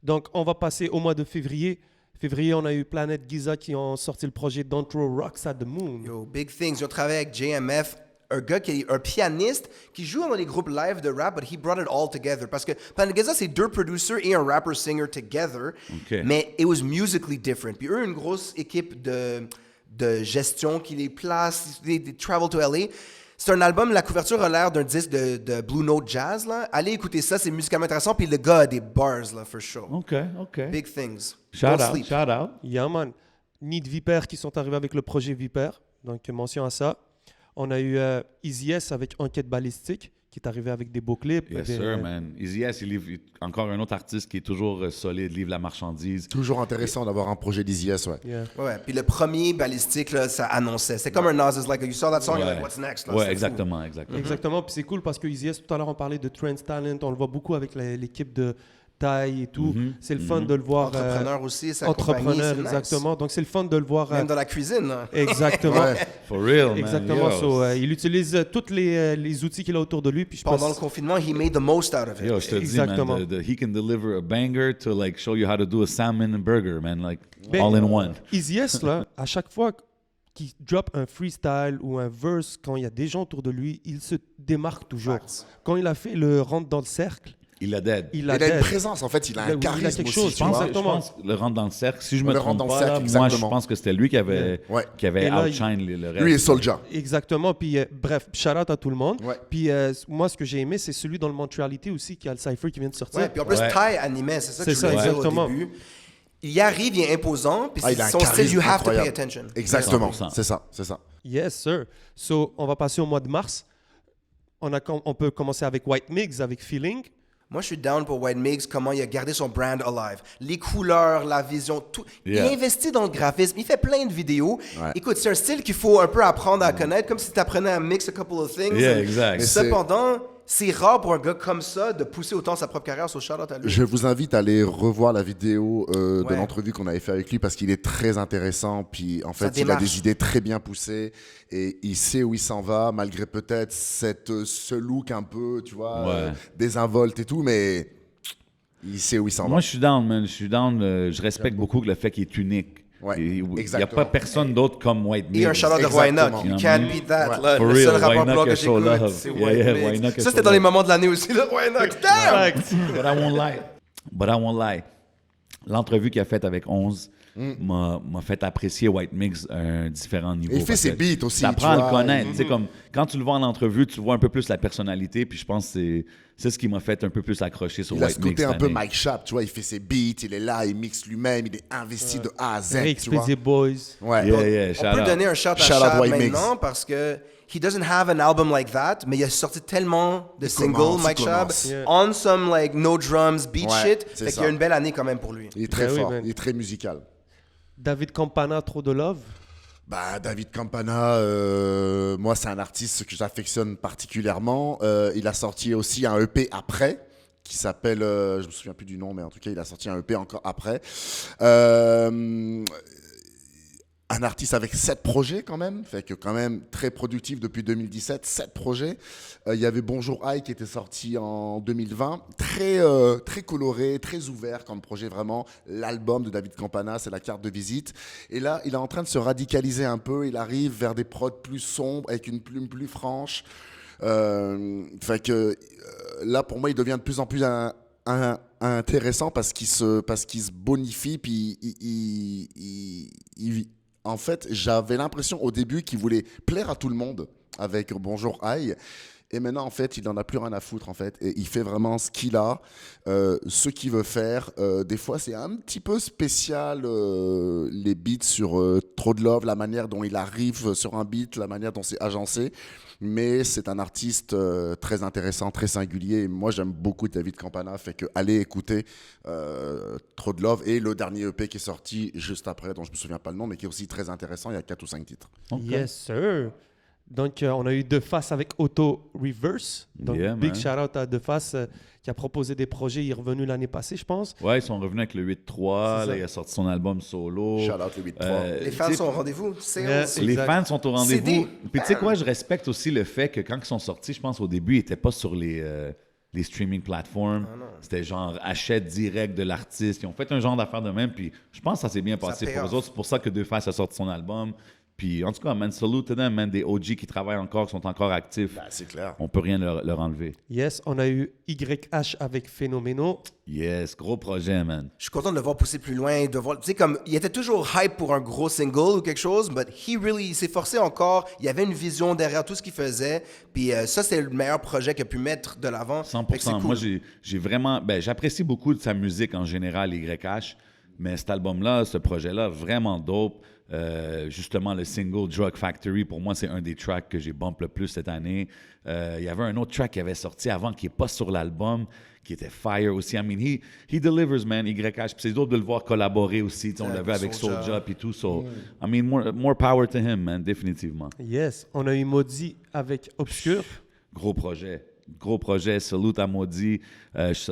Donc, on va passer au mois de février. Février, on a eu Planet Giza qui ont sorti le projet Don't Throw Rocks at the Moon. Yo, big things. Ils ont travaillé avec JMF, un gars qui est un pianiste qui joue dans les groupes live de rap, but he brought it all together. Parce que Planet Giza, c'est 2 producers et un rapper-singer together. OK. Mais it was musically different. Puis eux, une grosse équipe de gestion qui les place, they travel to LA. C'est un album, la couverture a l'air d'un disque de Blue Note Jazz. Là. Allez écouter ça, c'est musicalement intéressant. Puis le gars a des bars, là, for sure. OK, OK. Big things. Shout Don't out, sleep. shout out. Yeah, man. Need Viper qui sont arrivés avec le projet Viper. Donc, mention à ça. On a eu Easy S avec Enquête Balistique qui est arrivé avec des beaux clips. Yes, des- sir, man. Easy S, il livre encore un autre artiste qui est toujours solide, livre la marchandise. Toujours intéressant d'avoir un projet d'IZS, ouais. Yeah. Ouais, puis le premier balistique, là, ça annonçait. C'est comme un Nas is like, you saw that song, you're Ouais. like, what's next? Là, Ouais, Mm-hmm. c'est exactement, exactement. Exactement. Puis c'est cool parce que Easy S, tout à l'heure, on parlait de Trans Talent. On le voit beaucoup avec l'équipe de taille et tout. C'est le fun de le voir. Entrepreneur aussi, sa Entrepreneur, compagnie, c'est nice. exactement. Donc, c'est le fun de le voir. Même dans la cuisine. Hein. Exactement. Ouais. For real, man. Exactement. Yo, So, il utilise tous les outils qu'il a autour de lui. Puis je Pendant le pense, confinement, he made the most out of it. Yo, je te dis, Exactement. man, he can deliver a banger to like show you how to do a salmon burger, man, like Ben, all in one. Easyest, là, à chaque fois qu'il drop un freestyle ou un verse, quand il y a des gens autour de lui, il se démarque toujours. Facts. Quand il a fait le rentre dans le cercle, Il a dead. il Il a une dead. présence, en fait, il a Il a- un il a charisme quelque aussi, chose, tu Je pense, vois. je pense le rentre dans le cercle. Si je me Le trompe rentre dans le pas, cercle, là, moi, je exactement. pense que c'était lui Ouais. qui avait Et là, outshine le reste. Lui et Soulja. Exactement. Puis, bref, shout out à tout le monde. Ouais. Puis, moi, ce que j'ai aimé, c'est celui dans le Montreality aussi, qui a le cypher qui vient de sortir. Ouais, puis en plus, Ouais. Ty animait, c'est ça que C'est je ça, voulais dire exactement. au début. Il y arrive, il est imposant, puis Il a un son style, charisme you have to pay incroyable. attention. Exactement, 100%. c'est ça, c'est ça. Yes, sir. So, on va passer au mois de mars. On peut commencer avec White Migs, avec Feeling. Moi, je suis down pour White Migs, comment il a gardé son brand alive. Les couleurs, la vision, tout. Yeah. Il investit dans le graphisme, il fait plein de vidéos. Ouais. Écoute, c'est un style qu'il faut un peu apprendre à connaître, comme si tu apprenais à mix a couple of things. Yeah, exact. Mais c'est- cependant, c'est rare pour un gars comme ça de pousser autant sa propre carrière sur shout-out à lui. Je vous invite à aller revoir la vidéo de Ouais. l'entrevue qu'on avait fait avec lui parce qu'il est très intéressant. Puis en Sa fait, il a démarche. des idées très bien poussées et il sait où il s'en va, malgré peut-être ce look un peu, tu vois, Ouais. désinvolte et tout, mais il sait où il s'en Moi, va. je suis down, man. Je suis down. Je respecte beaucoup le fait qu'il est unique. Ouais, Il n'y a exactement. pas personne d'autre comme White Migs. Et un shout-out de Roynock. Exactement. You You can't know what I beat that. Ouais. Là, For le real, seul rapport Roynock blanc que is so j'écoute, love. c'est Yeah, White yeah, Migs. Roynock is Ça, so c'était dans les love. moments de l'année aussi, le Roynock. Damn! But I won't lie. L'entrevue qu'il a faite avec 11 m'a fait apprécier White Migs à un différent niveau. Et il fait parce ses que beats aussi, Ça tu prend à le vois, connaître. Tu sais, comme, quand tu le vois en entrevue, tu vois un peu plus la personnalité. Puis je pense que c'est ce qui m'a fait un peu plus accrocher sur Il a White ce Migs. côté un cette peu année. Mike Sharp, tu vois, il fait ses beats, il est là, il mixe lui-même, il est investi de A à Z, tu vois. Réexpédié Boys. Ouais. Yeah, yeah, shout On peut out. donner un shout à Shout out Shab White maintenant Migs. parce que he doesn't have an album like that, mais il a sorti tellement de singles, commence, Mike il Shab, commence. Yeah. on some like no drums, beat Ouais, shit. c'est Fait ça. qu'il y a une belle année quand même pour lui. Il est très Ben oui, fort, man. il est très musical. David Campana, Trop de Love. Bah, David Campana, moi, c'est un artiste que j'affectionne particulièrement. Il a sorti aussi un EP après, qui s'appelle, je me souviens plus du nom, mais en tout cas, il a sorti un EP encore après. Un artiste avec 7 projets quand même, fait que quand même très productif depuis 2017, 7 projets. Il y avait Bonjour Aïe qui était sorti en 2020, très coloré, très ouvert comme projet vraiment. L'album de David Campana, c'est la carte de visite. Et là, il est en train de se radicaliser un peu, il arrive vers des prods plus sombres, avec une plume plus franche. Fait que là, pour moi, il devient de plus en plus intéressant parce qu'il se bonifie, puis en fait, j'avais l'impression au début qu'il voulait plaire à tout le monde avec Bonjour Aïe. Et maintenant, en fait, il n'en a plus rien à foutre, en fait. Et il fait vraiment ce qu'il a, ce qu'il veut faire. Des fois, c'est un petit peu spécial, les beats sur Trop de Love, la manière dont il arrive sur un beat, la manière dont c'est agencé. Mais c'est un artiste très intéressant, très singulier. Et moi, j'aime beaucoup David Campana. Fait que allez écouter Trop de Love. Et le dernier EP qui est sorti juste après, dont je ne me souviens pas le nom, mais qui est aussi très intéressant. Il y a 4 ou 5 titres. Ok. Yes, sir. Donc, on a eu De Face avec Auto Reverse. Donc, Yeah, big man. shout out à De Face qui a proposé des projets. Il est revenu l'année passée, je pense. Ouais, ils sont revenus avec le 8-3. C'est Là, ça. il a sorti son album solo. Shout out le 8-3. Les fans tu sais, sont au rendez-vous. Sales. Yeah. Les Exact. fans sont au rendez-vous. CD. Puis tu sais quoi, je respecte aussi le fait que quand ils sont sortis, je pense au début, ils n'étaient pas sur les streaming platforms. C'était genre achète direct de l'artiste. Ils ont fait un genre d'affaire de même. Puis je pense que ça s'est bien passé paye pour off. eux autres. C'est pour ça que Deux Faces a sorti son album. Puis en tout cas, man, salute to them, man, des OG qui travaillent encore, qui sont encore actifs. Bah, c'est clair. On peut rien leur enlever. Yes, on a eu YH avec Phénoméno. Yes, gros projet, man. Je suis content de le voir pousser plus loin, de voir, tu sais, comme, il était toujours hype pour un gros single ou quelque chose, mais il s'est forcé encore, il y avait une vision derrière tout ce qu'il faisait, puis ça, c'est le meilleur projet qu'il a pu mettre de l'avant. 100%. Fait que c'est cool. Moi, j'ai vraiment... Ben, j'apprécie beaucoup de sa musique en général, YH, mais cet album-là, ce projet-là, vraiment dope. Justement, le single Drug Factory, pour moi, c'est un des tracks que j'ai bump le plus cette année. Il y avait un autre track qui avait sorti avant, qui n'est pas sur l'album, qui était fire aussi. I mean, he delivers, man, YH. Puis c'est dope de le voir collaborer aussi. Tu sais, on l'a vu avec Soulja. Soulja et tout. So, I mean, more power to him, man, définitivement. Yes, on a eu Maudit avec Obscur. Gros projet. gros projet. Salute à Maudit,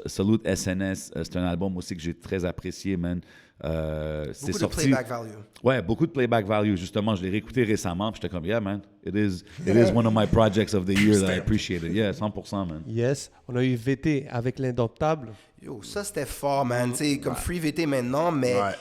Salute SNS. C'est un album aussi que j'ai très apprécié, man. C'est Beaucoup de sorti. playback value. Ouais, beaucoup de playback value. Justement, je l'ai réécouté récemment, puis j'étais comme, yeah, man, it is one of my projects of the year that I appreciated. Yeah, 100%, man. Yes. On a eu VT avec l'Indomptable. Yo, ça c'était fort, man. Tu sais, comme Free VT maintenant, mais Ouais.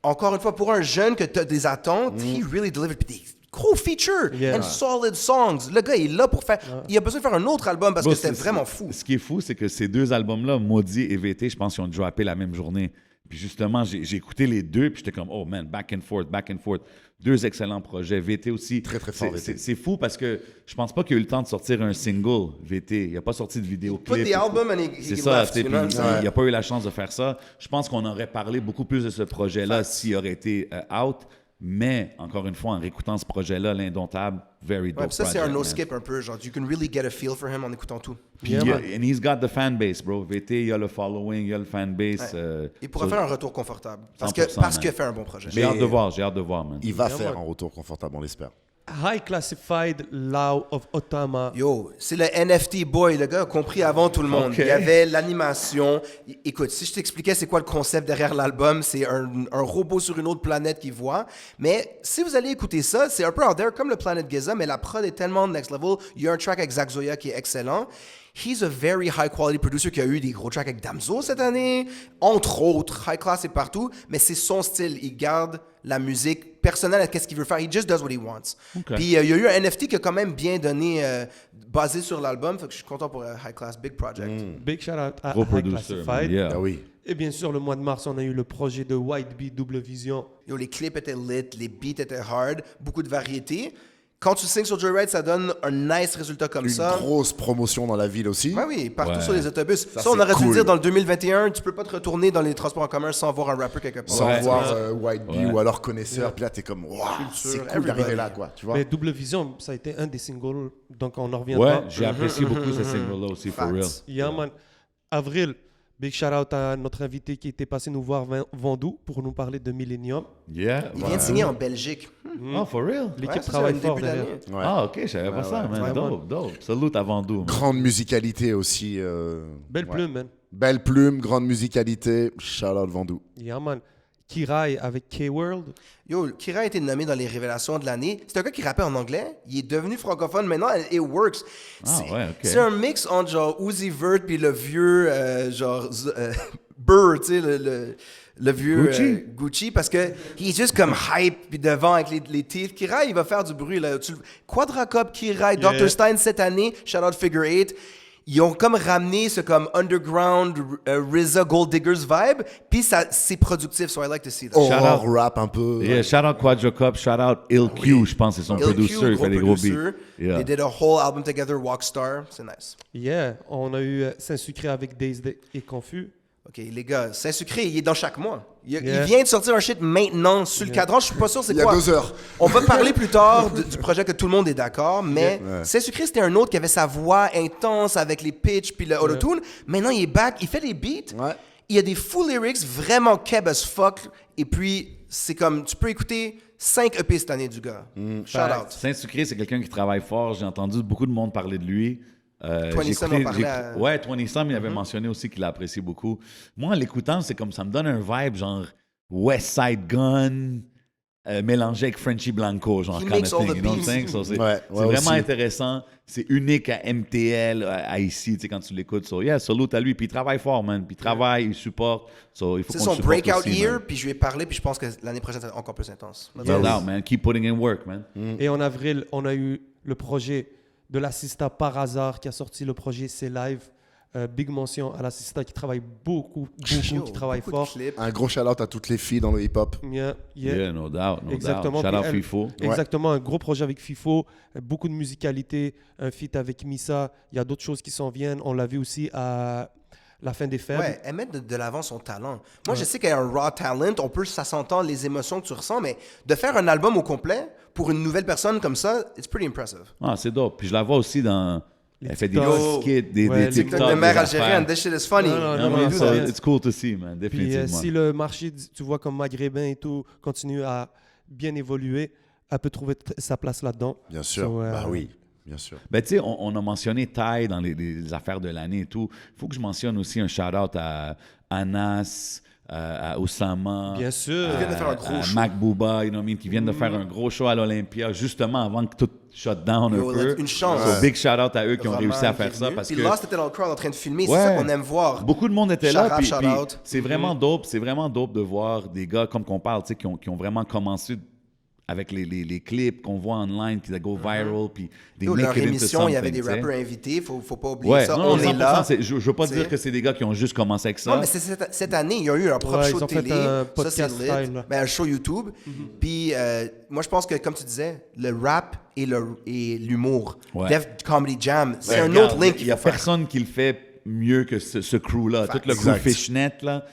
encore une fois, pour un jeune que tu as des attentes, he really delivered. Puis des gros features Yeah. and solid songs. Le gars, il est là pour faire. Il a besoin de faire un autre album parce Bro, que c'était vraiment fou. Ce qui est fou, c'est que ces deux albums-là, Maudit et VT, je pense qu'ils ont droppé la même journée. Puis justement, j'ai écouté les deux, puis j'étais comme, oh man, back and forth, back and forth. Deux excellents projets. VT aussi. Très, très fort, VT. C'est fou parce que je pense pas qu'il a eu le temps de sortir un single, VT. Il a pas sorti de vidéo Put the album and he C'est ça, left, tu sais, you know puis what I'm saying? il n'a pas eu la chance de faire ça. Je pense qu'on aurait parlé beaucoup plus de ce projet-là s'il aurait été out. Mais, encore une fois, en réécoutant ce projet-là, l'Indomptable, very dope Ouais, puis ça, c'est un project, man. no-skip un peu. Genre, you can really get a feel for him en écoutant tout. Puis, Yeah, man. and he's got the fan base, bro. VT, il y a le following, il y a le fan base. Il pourra faire un retour confortable. Parce 100%, parce man. qu'il a fait un bon projet. J'ai hâte de voir, man. Il va Yeah, faire man. un retour confortable, on l'espère. High Classified Law of Otama. Yo, c'est le NFT boy, le gars a compris avant tout le monde. Ok. Il y avait l'animation. Écoute, si je t'expliquais c'est quoi le concept derrière l'album, c'est un robot sur une autre planète qui voit. Mais si vous allez écouter ça, c'est un peu out there comme le Planet Giza, mais la prod est tellement next level. Il y a un track avec Zach Zoya qui est excellent. He's a very high quality producer qui a eu des gros tracks avec Damso cette année, entre autres. High class et partout, mais c'est son style. Il garde la musique personnelle à qu'est-ce qu'il veut faire. He just does what he wants. Okay. Puis il y a eu un NFT qui a quand même bien donné, basé sur l'album. Fait que je suis content pour High Class, big project. Big shout out à Gros High producer, Classified. man. Yeah. Ah oui. Et bien sûr, le mois de mars, on a eu le projet de White Bee Double Vision. Yo, les clips étaient lit, les beats étaient hard, beaucoup de variété. Quand tu signes sur Joyride, ça donne un nice résultat comme Une ça. grosse promotion dans la ville aussi. Ouais, oui, partout Ouais. sur les autobus. Ça, c'est on aurait dû cool. le dire dans le 2021, tu peux pas te retourner dans les transports en commun sans voir un rapper quelque part. Sans Ouais. voir White Bee Ouais. ou alors connaisseur. Puis là, t'es comme, waouh, c'est cool everybody. d'arriver là, quoi. Tu vois. Mais Double Vision, ça a été un des singles, donc on en reviendra. Ouais, j'ai apprécié beaucoup ce single-là aussi, for Facts. real. Yeah, man. Avril, big shout out à notre invité qui était passé nous voir Vendoux pour nous parler de Millennium. Yeah. Il vient de signer en Belgique. Oh, for real? L'équipe Ouais, ça, c'est travaille au fort début derrière. d'année. Ouais. Ah, ok, je savais pas ça, man. Ouais, Dope, dope. Salute à Vendoux, man. Grande musicalité aussi. Belle ouais. plume, man. Belle plume, grande musicalité. Shout out Vendoux. Yeah, man. Kirai avec K-World. Yo, Kira a été nommé dans les révélations de l'année. C'est un gars qui rappait en anglais. Il est devenu francophone maintenant. It works. Ah, C'est- ouais, ok. C'est un mix entre genre Uzi Vert puis le vieux Burr, tu sais, le vieux Gucci? Gucci, parce que il est juste comme hype puis devant avec les teeth. Kira, il va faire du bruit là. Quadra Cup, Kira, Dr. Stein cette année, shout out Figure 8. Ils ont comme ramené ce comme underground RZA Gold Diggers vibe, puis ça c'est productif, so I like to see that. Horror rap un peu. Yeah, shout out Quadrocop, shout out Il Q, je pense, c'est son Lil producer, Q, il fait des gros producer. beats. Yeah. They did a whole album together, Walkstar, c'est nice. Yeah, on a eu Saint-Sucré avec Dazed et Confus. OK, les gars, Saint-Sucré, il est dans chaque mois. Il Yeah. vient de sortir un shit maintenant sur le cadran. Je suis pas sûr c'est Il y a quoi. 2 heures. On va parler plus tard du projet que tout le monde est d'accord, mais Ouais. Saint-Sucré, c'était un autre qui avait sa voix intense avec les pitchs puis le autotune. Maintenant, il est back, il fait les beats. Ouais. Il y a des full lyrics vraiment keb as fuck. Et puis, c'est comme, tu peux écouter 5 EP cette année du gars. Shout out. Saint-Sucré, c'est quelqu'un qui travaille fort. J'ai entendu beaucoup de monde parler de lui. 20 j'ai Cent écouté- en parlait j'ai- à- Ouais, 20 Cent, il avait mentionné aussi qu'il l'appréciait beaucoup. Moi, en l'écoutant, c'est comme ça me donne un vibe genre West Side Gun mélangé avec Frenchy Blanco, genre He kind makes of all thing, the you know what I'm beats. saying? So, c'est Ouais, c'est ouais, vraiment aussi. intéressant. C'est unique à MTL, à ici, tu sais, quand tu l'écoutes. So, yeah, salute à lui. Puis il travaille fort, man. Puis il travaille, il supporte. So, il faut C'est qu'on son le supporte breakout aussi, year, man. puis je lui ai parlé, puis je pense que l'année prochaine, ça va être encore plus intense. No doubt, man. Keep putting in work, man. Et en avril, on a eu le projet de l'Assista par hasard qui a sorti le projet C'est Live. Big mention à l'Assista qui travaille beaucoup, Yo, qui travaille beaucoup de fort. clips. Un gros shout out à toutes les filles dans le hip-hop. Yeah, yeah. Yeah, no doubt, no Exactement. doubt. Shout out Puis elle- FIFO. Exactement, un gros projet avec FIFO, beaucoup de musicalité, un feat avec Missa. Il y a d'autres choses qui s'en viennent. On l'a vu aussi à La Fin des Faibles. Ouais, elle met de l'avant son talent. Moi, je sais qu'elle a un raw talent, ça s'entend les émotions que tu ressens, mais de faire un album au complet pour une nouvelle personne comme ça, it's pretty impressive. Ah, c'est dope. Puis je la vois aussi dans. Elle fait des TikTok. skits, des Ouais, les TikTok. TikTok de mère des algérienne, affaires. this shit is funny. Non, Ah, non, man, non, so ça- it's cool to see, man. Puis Définitivement. si le marché, tu vois, comme maghrébin et tout, continue à bien évoluer, elle peut trouver sa place là-dedans. Bien sûr. So, Bah oui. Bien sûr. Ben, tu sais, on a mentionné Ty dans les affaires de l'année et tout. Il faut que je mentionne aussi un shout-out à Anas, à Osama. Bien sûr. Ils viennent de faire un gros show. Mac Booba, you know what I mean, qui viennent de faire un gros show à l'Olympia, justement avant que tout shut down Yo, un peu. une chance. So, big shout-out à eux qui ont Vraiment, réussi à qui faire est ça. venu. Parce Puis que Lost était dans le crowd en train de filmer. Ouais. C'est ça qu'on aime voir. beaucoup de monde était là. Shout out, Puis shout puis out. c'est vraiment dope. C'est vraiment dope de voir des gars comme qu'on parle, tu sais, qui ont vraiment commencé avec les clips qu'on voit online, puis ça go viral, puis des Yo, make leur it into émission, il y avait des something, tu sais. rappers invités. Faut pas oublier Ouais, ça. non, On est 100%, là. je veux pas T'sais. dire que c'est des gars qui ont juste commencé avec ça. Non, mais c'est cette année, il y a eu un propre Ouais, show ils de ont fait télé. un Ça, podcast c'est lit. style, là. Ben, un show YouTube. Puis, moi, je pense que, comme tu disais, le rap et l'humour. Ouais. Def Comedy Jam, c'est Ben, un regarde, autre link Il qu'il n'y a faut faire. personne qui le fait mieux que ce crew-là. Tout le crew Exact. Fishnet, là,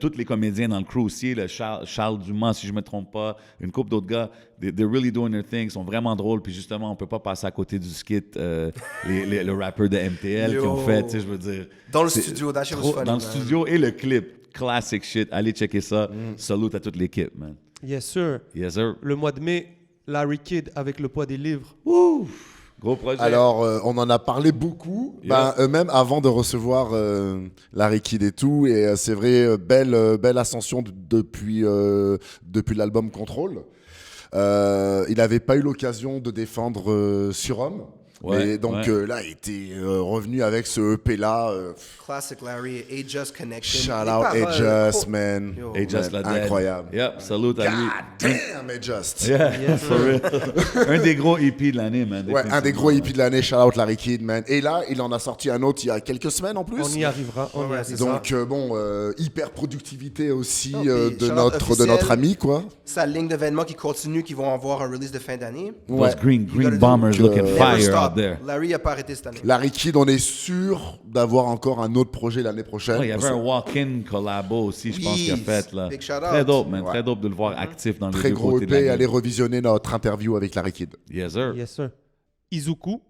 tous les comédiens dans le crew aussi, le Charles Dumas, si je ne me trompe pas, une couple d'autres gars, they're really doing their thing, ils sont vraiment drôles, puis justement, on ne peut pas passer à côté du skit, le rappeur de MTL qui ont Yo. fait, tu sais, je veux dire. Dans le c'est studio, that shit was trop- funny, Dans le man. studio et le clip, classic shit, allez checker ça. Salute à toute l'équipe, man. Yes, sir. Yes, sir. Le mois de mai, Larry Kidd avec le poids des livres. Gros projet. Alors, on en a parlé beaucoup, Yeah. eux-mêmes avant de recevoir Larry Kidd et tout. Et c'est vrai, belle ascension depuis l'album Control. Il n'avait pas eu l'occasion de défendre Surhomme. Ouais, Et donc ouais. là, il était revenu avec ce EP-là. Classic Larry, A-Just Connection. Shout Les out paroles, A-Just, oh. man. Yo. Hey, Just Man, La Dead. incroyable. Yep, salute à lui. God damn, A-Just. Yeah, for real. Un des gros EP de l'année, man. Ouais, un des gros hippies de l'année, shout out Larry Kidd, man. Et là, il en a sorti un autre il y a quelques semaines en plus. On y arrivera. On y Ouais, arrivera. c'est ça. Donc hyper productivité aussi Non, puis de shout-out notre officiel. ami, quoi. Sa ligne d'événements qui continue, qui vont avoir un release de fin d'année. Those green gotta do- bombers looking Never fire stop. out there. Larry a pas arrêté cette année. Larry Kidd, on est sûr d'avoir encore un autre projet l'année prochaine. Ouais, il y avait un walk-in collabo aussi, je pense, qu'il a Oui, fait. Là. big shout-out. Très dope, man. Ouais. Très dope de le voir actif dans les Très deux gros côtés de EP, la allez game. revisionner notre interview avec Larry Kidd. Yes, sir. Yes, sir. Izuku,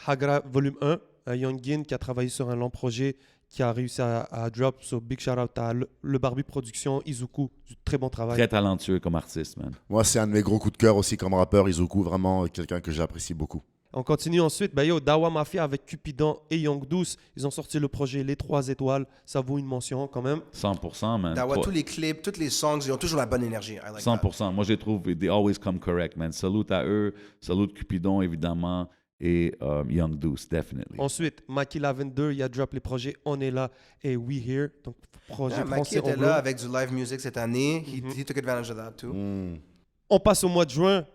Hagra Volume 1, un Youngin qui a travaillé sur un long projet, qui a réussi à drop. So, big shout out à le Barbie Production, Izuku, du très bon travail. Très talentueux comme artiste, man. Moi, c'est un de mes gros coups de cœur aussi comme rappeur, Izuku, vraiment quelqu'un que j'apprécie beaucoup. On continue ensuite. Yo, Dawa Mafia avec Cupidon et Young Douce. Ils ont sorti le projet Les 3 étoiles. Ça vaut une mention quand même. 100%, man. D'avoir Toi- tous les clips, tous les songs, ils ont toujours la bonne énergie. I like that. 100%. Moi, je les trouve, they always come correct, man. Salute à eux. Salute Cupidon, évidemment. Et Young Deuce, definitely. Ensuite, Maki Lavender, il a drop les projets On est là et We Here. Donc, projet Yeah, Maki français était anglo. là avec du live music cette année. He took advantage of that too. On passe au mois de juin.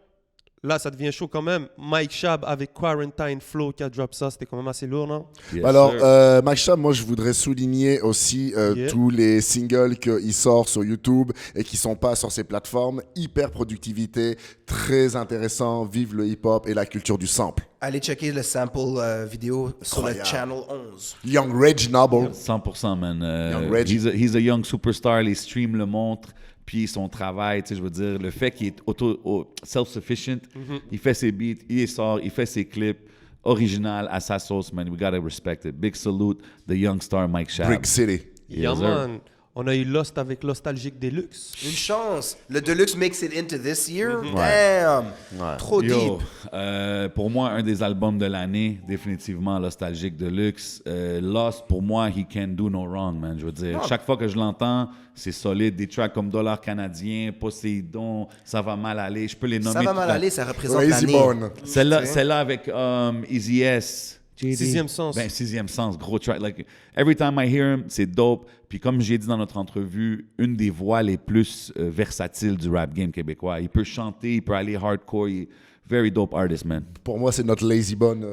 Là, ça devient chaud quand même. Mike Shab avec Quarantine Flow qui a drop ça. C'était quand même assez lourd, non? Yes, Alors, sir. Mike Shab, moi, je voudrais souligner aussi Yeah. tous les singles qu'il sort sur YouTube et qui sont pas sur ces plateformes. Hyper productivité, très intéressant. Vive le hip-hop et la culture du sample. Allez checker le sample vidéo sur le Incroyable. channel 11. Young Reg Noble. 100%, man. Young Reggie. He's a young superstar. Les streams le montrent. Puis son travail, tu sais, je veux dire, le fait qu'il est self-sufficient, il fait ses beats, il sort, il fait ses clips, original à sa sauce, man. We gotta respect it. Big salute, the young star Mike Shab. Brick City. Yes, Yeah, sir. man. On a eu Lost avec Nostalgique Deluxe. Une chance. Le Deluxe makes it into this year. Ouais. Damn. Ouais. Trop Yo, deep. pour moi, un des albums de l'année, définitivement Nostalgique Deluxe. Lost, pour moi, he can do no wrong, man. Je veux dire, chaque fois que je l'entends, c'est solide. Des tracks comme Dollar Canadien, Poséidon, Ça va mal aller. Je peux les nommer. Ça va tout mal à- aller, ça représente Ouais, Easy l'année. Bone. Celle-là avec Easy S. Sixième Sens. Ben, Sixième Sens, gros track. Like, every time I hear him, c'est dope. Puis comme j'ai dit dans notre entrevue, une des voix les plus versatiles du rap game québécois. Il peut chanter, il peut aller hardcore. Il est very dope artist, man. Pour moi, c'est notre Lazy Bone.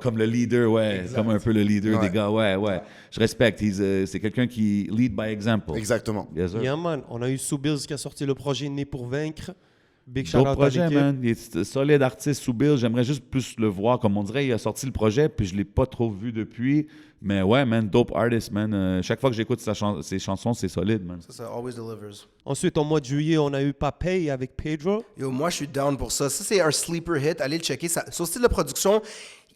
Comme le leader, ouais. Comme un peu le leader des gars, ouais. Je respecte. C'est quelqu'un qui lead by example. Exactement. Yes, sir. Yeah, man. On a eu Soubils qui a sorti le projet Né pour vaincre. Big shout Dope out à projet, l'équipe. man. Il est solide artiste sous Bill. J'aimerais juste plus le voir. Comme on dirait, il a sorti le projet, puis je l'ai pas trop vu depuis. Mais ouais, man, dope artist, man. Chaque fois que j'écoute ses chansons, c'est solide, man. Ça, always delivers. Ensuite, au mois de juillet, on a eu Papay avec Pedro. Yo, moi, je suis down pour ça. Ça, c'est un sleeper hit. Allez le checker. Son style de production,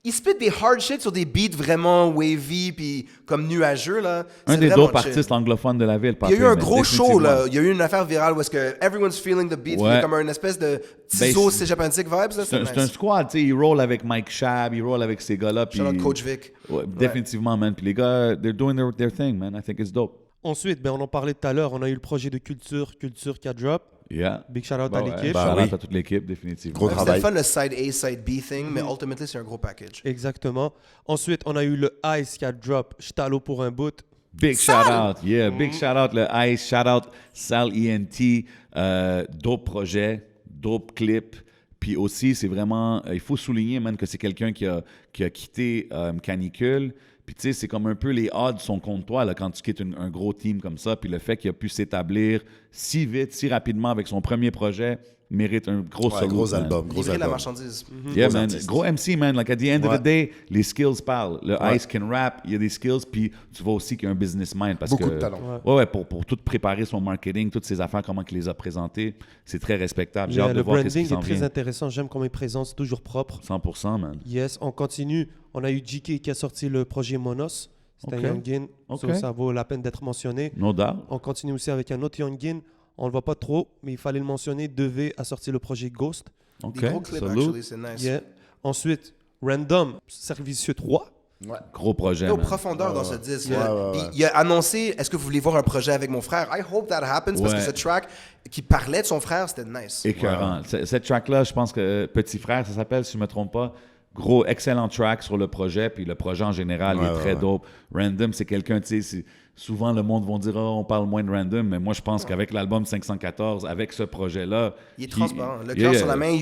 il spit des hard shit sur des beats vraiment wavy puis comme nuageux là. Un C'est des vraiment dope chill. artistes anglophones de la ville. Il y a eu un gros définitivement. show là, il y a eu une affaire virale où est-ce que everyone's feeling the beat, Ouais. il y a comme une espèce de ciseau Ben, cégep antique vibes là, C'est un nice. squad, tu sais, il roll avec Mike Shab, il roll avec ces gars-là. puis- Shout out Coach Vic. Ouais, définitivement, man. Puis les gars, they're doing their thing, man. I think it's dope. Ensuite, ben, on en parlait tout à l'heure, on a eu le projet de Culture qui a drop. Yeah. Big shout out Bah à ouais, l'équipe. Bah shout out oui. à toute l'équipe, définitivement. Gros C'était travail. le fun le side A, side B thing, mais ultimately c'est un gros package. Exactement. Ensuite, on a eu le Ice qui a drop. J'étais à l'eau pour un bout. Big shout out, yeah, big shout out le Ice, shout out Sal ENT, dope projet, dope clip. Puis aussi, c'est vraiment, il faut souligner, man, que c'est quelqu'un qui a quitté Canicule. Puis tu sais, c'est comme un peu les odds sont contre toi là, quand tu quittes un gros team comme ça. Puis le fait qu'il a pu s'établir si vite, si rapidement avec son premier projet mérite un gros Ouais, solo. gros man. album, gros Livrer la album. marchandise. Yeah, Gros man. artiste. Gros MC, man. Like, at the end of Ouais. the day, les skills parlent. Le Ouais. Ice can rap, il y a des skills, puis tu vois aussi qu'il y a un business mind. Parce Beaucoup que, de talent. Ouais, pour tout préparer son marketing, toutes ses affaires, comment il les a présentées, c'est très respectable. J'ai hâte de le voir qu'est-ce qui branding s'en est très vient. intéressant. J'aime comment il présente, c'est toujours propre. 100%, man. Yes, on continue. On a eu JK qui a sorti le projet Monos. C'est Ok. un Youngin. Ok. Ça vaut la peine d'être mentionné. No doubt. On continue aussi avec un autre Youngin. On le voit pas trop, mais il fallait le mentionner. Devait a sorti le projet Ghost. OK. Des gros clips, Salute. actually, c'est nice. Yeah. Ensuite, Random, Servicieux 3. Ouais. Gros projet, Il y a man. profondeur dans ce disque. Ouais, là. ouais, Puis ouais. il a annoncé est-ce que vous voulez voir un projet avec mon frère? I hope that happens parce que Ouais. ce track qui parlait de son frère, c'était nice. Écœurant. Cette track-là, je pense que Petit Frère, ça s'appelle, si je ne me trompe pas. Gros, excellent track sur le projet, puis le projet en général Ouais, est très ouais. dope. Random, c'est quelqu'un, tu sais, souvent le monde va dire on parle moins de Random, mais moi je pense qu'avec l'album 514, avec ce projet-là. Il est transparent. Le Yeah, cœur sur la main, il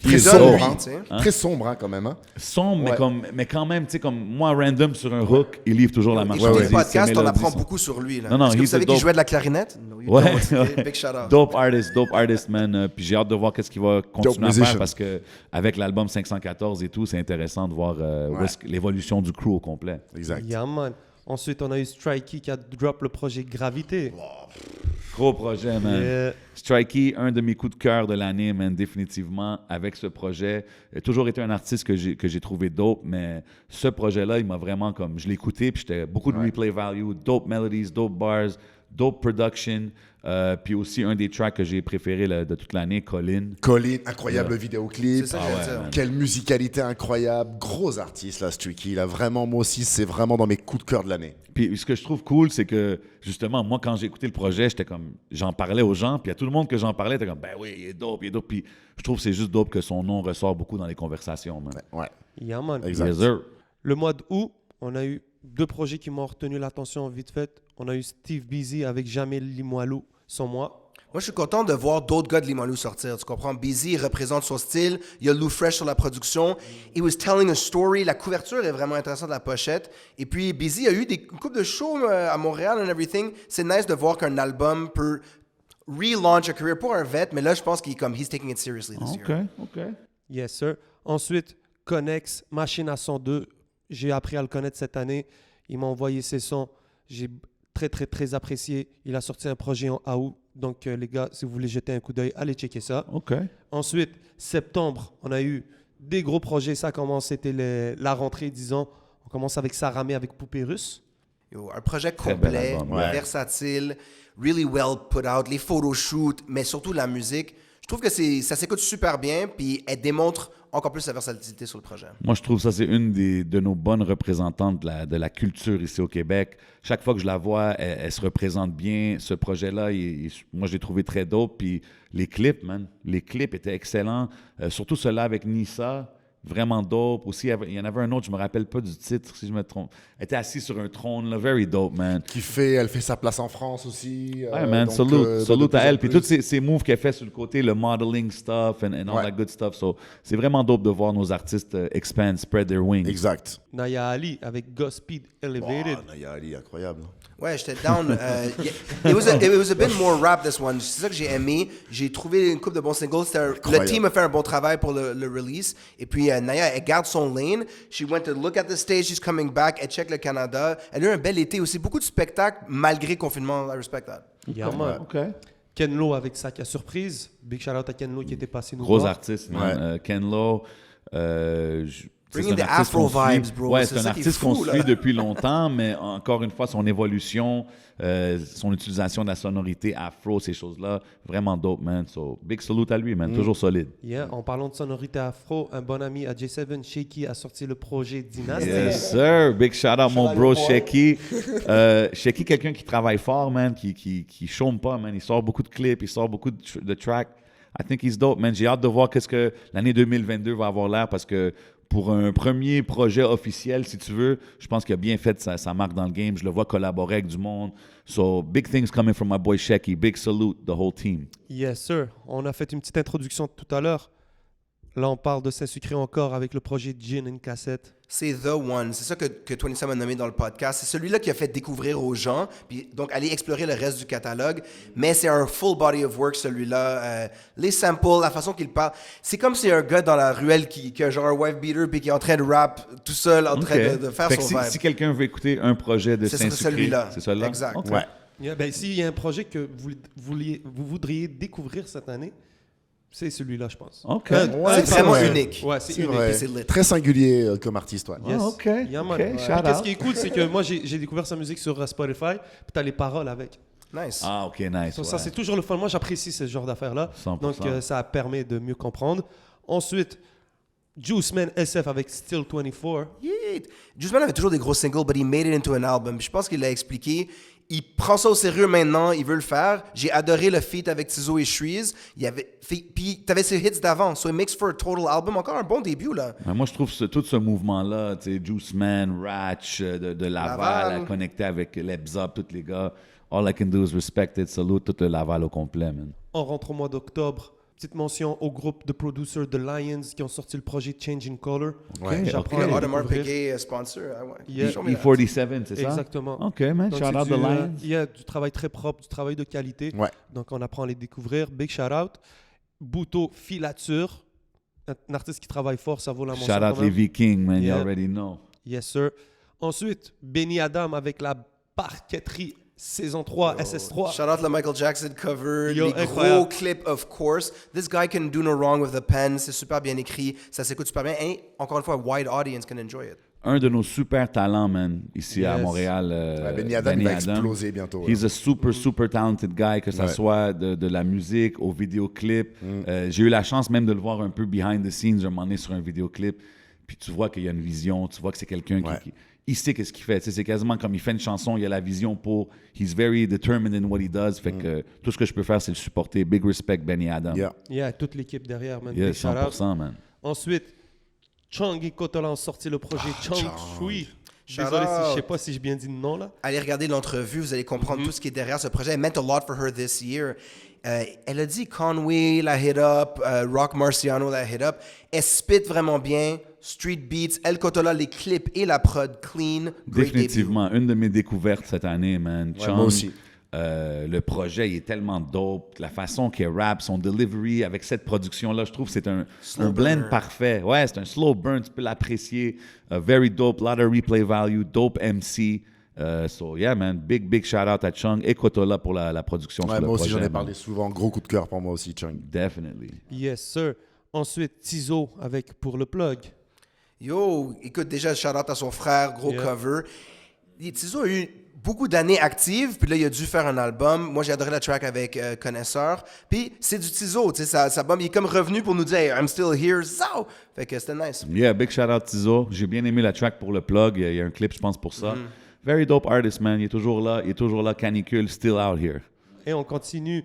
Il est donne sombre, lui, hein. tu sais. Très sombre hein, quand même. Hein. Sombre, Ouais. mais quand même, tu sais, comme moi, Random sur un hook, il livre toujours la marchandise. Écoutez le podcast, ses on mélodies apprend sont- beaucoup sur lui. Là. Non, non, Est-ce que vous he's savez a qu'il dope- jouait de la clarinette? No, you Ouais, don't. Big shout out. dope artist, man. Puis j'ai hâte de voir qu'est-ce qu'il va continuer à faire musician. parce que avec l'album 514 et tout, c'est intéressant de voir où est-ce que l'évolution du crew au complet. Exact. Yeah, man. Ensuite, on a eu Strikey qui a drop le projet Gravité. Gros projet, man. Yeah. Strikey, un de mes coups de cœur de l'année, man, définitivement, avec ce projet. Il a toujours été un artiste que j'ai trouvé dope, mais ce projet-là, il m'a vraiment comme... Je l'ai écouté, puis j'étais beaucoup de replay value, dope melodies, dope bars, dope production, puis aussi un des tracks que j'ai préféré de toute l'année, Colin. Colin, incroyable vidéoclip. C'est ça que Ah j'allais ouais, dire. man. Quelle musicalité incroyable. Gros artiste, là, Streaky. Là, vraiment, moi aussi, c'est vraiment dans mes coups de cœur de l'année. Puis ce que je trouve cool, c'est que justement, moi, quand j'ai écouté le projet, j'étais comme, j'en parlais aux gens, puis à tout le monde que j'en parlais, était comme, ben oui, il est dope, il est dope. Puis je trouve que c'est juste dope que son nom ressort beaucoup dans les conversations, man. Ouais, Yeah, man. exact. Yes, sir. Le mois d'août, on a eu deux projets qui m'ont retenu l'attention vite fait. On a eu Steve Busy avec Jamel Limoilou, sans moi. Moi, je suis content de voir d'autres gars de Limoilou sortir. Tu comprends? Busy représente son style. Il y a Lou Fresh sur la production. He was telling a story. La couverture est vraiment intéressante, la pochette. Et puis, Busy a eu une couple de shows à Montréal and everything. C'est nice de voir qu'un album peut relaunch a career pour un vet, mais là, je pense qu'il est comme, he's taking it seriously this year. OK. Yes, sir. Ensuite, Connex, Machine à 102. J'ai appris à le connaître cette année. Il m'a envoyé ses sons. J'ai très apprécié. Il a sorti un projet en août. Donc, les gars, si vous voulez jeter un coup d'œil, allez checker ça. OK. Ensuite, septembre, on a eu des gros projets. Ça commence, c'était la rentrée, disons. On commence avec Saramé, avec Poupée Russe. Yo, un projet Très bel complet, album, ouais. versatile, really well put out, les photoshoots, mais surtout la musique. Je trouve que ça s'écoute super bien, puis elle démontre encore plus sa versatilité sur le projet. Moi, je trouve que ça, c'est une de nos bonnes représentantes de la culture ici au Québec. Chaque fois que je la vois, elle se représente bien. Ce projet-là, moi, je l'ai trouvé très dope. Puis les clips, man, les clips étaient excellents. Surtout celui-là avec Nissa, vraiment dope. Aussi, il y en avait un autre, je me rappelle pas du titre, si je me trompe. Elle était assise sur un trône, là, very dope, man. Elle fait sa place en France aussi. Ouais, man, donc, salute de à plus en elle. Puis plus. tous ces moves qu'elle fait sur le côté, le modeling stuff and all Ouais. that good stuff. So, c'est vraiment dope de voir nos artistes expand, spread their wings. Exact. Naya Ali avec Godspeed Elevated. Oh, Naya Ali, incroyable. Ouais, j'étais down. It was a bit more rap, this one. C'est ça que j'ai aimé. J'ai trouvé une couple de bons singles. Le Incroyable. team a fait un bon travail pour le release. Et puis, Naya, elle garde son lane. She went to look at the stage. She's coming back. Elle check le Canada. Elle a eu un bel été aussi. Beaucoup de spectacles malgré confinement. I respect that. Yeah, man. OK. Ken Lo avec Sac à surprise. Big shout out à Ken Lo qui était passé nous Gros voir. artiste, man. Ken Lo, tu Bringing c'est un the artiste Afro qu'on suit. vibes, bro. Ouais, C'est c'est un ça qui est artiste qu'on fou, là. suit depuis longtemps, mais encore une fois, son évolution, son utilisation de la sonorité afro, ces choses-là, vraiment dope, man. So, big salute à lui, man. Toujours solide. Yeah, en parlant de sonorité afro, un bon ami à J7, Shaky, a sorti le projet Dynasty. Yes, sir. Big shout out, mon bro, Shaky. Shaky, quelqu'un qui travaille fort, man, qui chôme pas, man. Il sort beaucoup de clips, il sort beaucoup de tracks. I think he's dope, man. J'ai hâte de voir qu'est-ce que l'année 2022 va avoir l'air parce que pour un premier projet officiel, si tu veux, je pense qu'il a bien fait sa marque dans le game. Je le vois collaborer avec du monde. So, big things coming from my boy Shaky. Big salute, the whole team. Yes, sir. On a fait une petite introduction tout à l'heure. Là, on parle de Saint-Sucré encore avec le projet Gin and Cassette. C'est The One. C'est ça que 27 m'a nommé dans le podcast. C'est celui-là qui a fait découvrir aux gens, puis donc aller explorer le reste du catalogue. Mais c'est un full body of work, celui-là. Les samples, la façon qu'il parle. C'est comme si un gars dans la ruelle qui a genre un wife beater puis qui est en train de rap tout seul, en train de faire Fait que son vibe. si quelqu'un veut écouter un projet de C'est Saint-Sucré, celui-là. c'est celui-là? Exact. Ok. Ouais. Yeah, ben, s'il y a un projet que vous voudriez découvrir cette année, c'est celui-là, je pense. OK. Ouais, C'est vraiment ouais. unique. Ouais, c'est C'est unique. vrai. Et c'est lit. Très singulier comme artiste, ouais. Yes. Ah, OK. Yeah, man. OK, Ouais. shout Puis qu'est-ce out. qui est cool, c'est que moi, j'ai découvert sa musique sur Spotify, puis t'as les paroles avec. Nice. Ah, OK, nice. Ça, ouais. c'est toujours le fun. Moi, j'apprécie ce genre d'affaires-là. 100%. Donc, ça permet de mieux comprendre. Ensuite, Juice Man SF avec Still 24. Yeah. Juice Man avait toujours des gros singles, but he made it into an album. Je pense qu'il l'a expliqué. Il prend ça au sérieux maintenant, il veut le faire. J'ai adoré le feat avec Tizo et Shreeze. Puis t'avais ses hits d'avant. So it makes for a total album. Encore un bon début, là. Ben, moi, je trouve tout ce mouvement-là, tu sais, Juice Man, Ratch, de Laval, Laval. à connecter avec Lebza, tous les gars. All I can do is respect it. Salute tout le Laval au complet, man. On rentre au mois d'octobre. Petite mention au groupe de producers The Lions qui ont sorti le projet Changing Color. Ouais. J'apprends Ok. à les Audemars découvrir. Piguet, sponsor. Ah ouais. Yeah. Show me that. E47, c'est ça? Exactement. OK, man. Donc, Shout c'est out the du, Lions. il y a du travail très propre, du travail de qualité. Ouais. Donc, on apprend à les découvrir. Big shout out. Bouto Filature, un artiste qui travaille fort, ça vaut la mention. Shout out quand les même. Vikings, man. Yeah. You already know. Yes, sir. Ensuite, Benny Adam avec la parqueterie saison 3, SS3. Shout out le Michael Jackson cover, Yo, les gros incroyable. clips, of course. This guy can do no wrong with the pen. C'est super bien écrit, ça s'écoute super bien. Et encore une fois, a wide audience can enjoy it. Un de nos super talents, man, ici à Yes. Montréal. Benny Adam, il va exploser bientôt. He's a super talented guy, que ça Ouais. soit de la musique au vidéoclip. J'ai eu la chance même de le voir un peu behind the scenes un moment donné sur un vidéoclip. Puis tu vois qu'il y a une vision, tu vois que c'est quelqu'un Ouais. qui il sait qu'est-ce qu'il fait. Tu sais, c'est quasiment comme il fait une chanson, il a la vision pour. He's very determined in what he does. Fait que tout ce que je peux faire, c'est le supporter. Big respect, Benny Adam. Yeah. Il y a toute l'équipe derrière, man. Yeah, Big shout out. 100%, man. Ensuite, Chang et Kotola ont sorti le projet Chang Shui. Shout Désolé, out. je sais pas si j'ai bien dit le nom là. Allez regarder l'entrevue, vous allez comprendre tout ce qui est derrière ce projet. It meant a lot for her this year. Elle a dit Conway la hit up, Rock Marciano la hit up. Elle spit vraiment bien, street beats, El Cotola, les clips et la prod clean. Great Définitivement, une de mes découvertes cette année, man. Ouais, Chung, moi aussi. le projet, il est tellement dope. La façon qu'il rap, son delivery avec cette production-là, je trouve que c'est un blend burn. parfait. Ouais, c'est un slow burn, tu peux l'apprécier. Very dope, lot of replay value, dope MC. So yeah, man, big shout out à Chung et Kotola pour la production Ouais, sur le moi aussi, projet, j'en ai man. parlé souvent. Gros coup de cœur pour moi aussi, Chung. Definitely. Yes, sir. Ensuite, Tizo avec Pour le Plug. Yo, écoute, déjà, shout out à son frère, gros Yeah. cover. Tizo a eu beaucoup d'années actives, puis là, il a dû faire un album. Moi, j'ai adoré la track avec Connaisseur. Puis, c'est du Tizo, tu sais, sa album, il est comme revenu pour nous dire hey, I'm still here, so! Fait que c'était nice. Yeah, big shout out Tizo. J'ai bien aimé la track pour le plug. Il y a un clip, je pense, pour ça. Very dope artist, man. Il est toujours là, canicule, still out here. Et on continue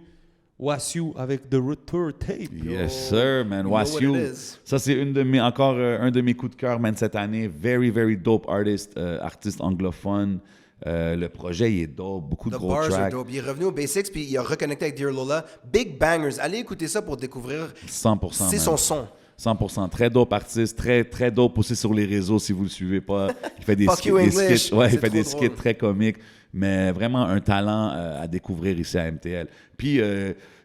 Wasiu avec The Retour Tape. Yes, sir, man. know what Wasiu. it is. Ça, c'est encore un de mes coups de cœur, man, cette année. Very dope artist, artiste anglophone. Le projet, il est dope. Beaucoup de The gros bars are tracks. dope. Il est revenu aux basics, puis il a reconnecté avec Dear Lola. Big bangers. Allez écouter ça pour découvrir. 100%, C'est man. son son. 100%. Très dope artiste. Très dope aussi sur les réseaux, si vous le suivez pas. Il fait des Fuck skits. you, Des English. skits, ouais, C'est il fait trop des drôle. skits très comiques. Mais vraiment un talent à découvrir ici à MTL. Puis,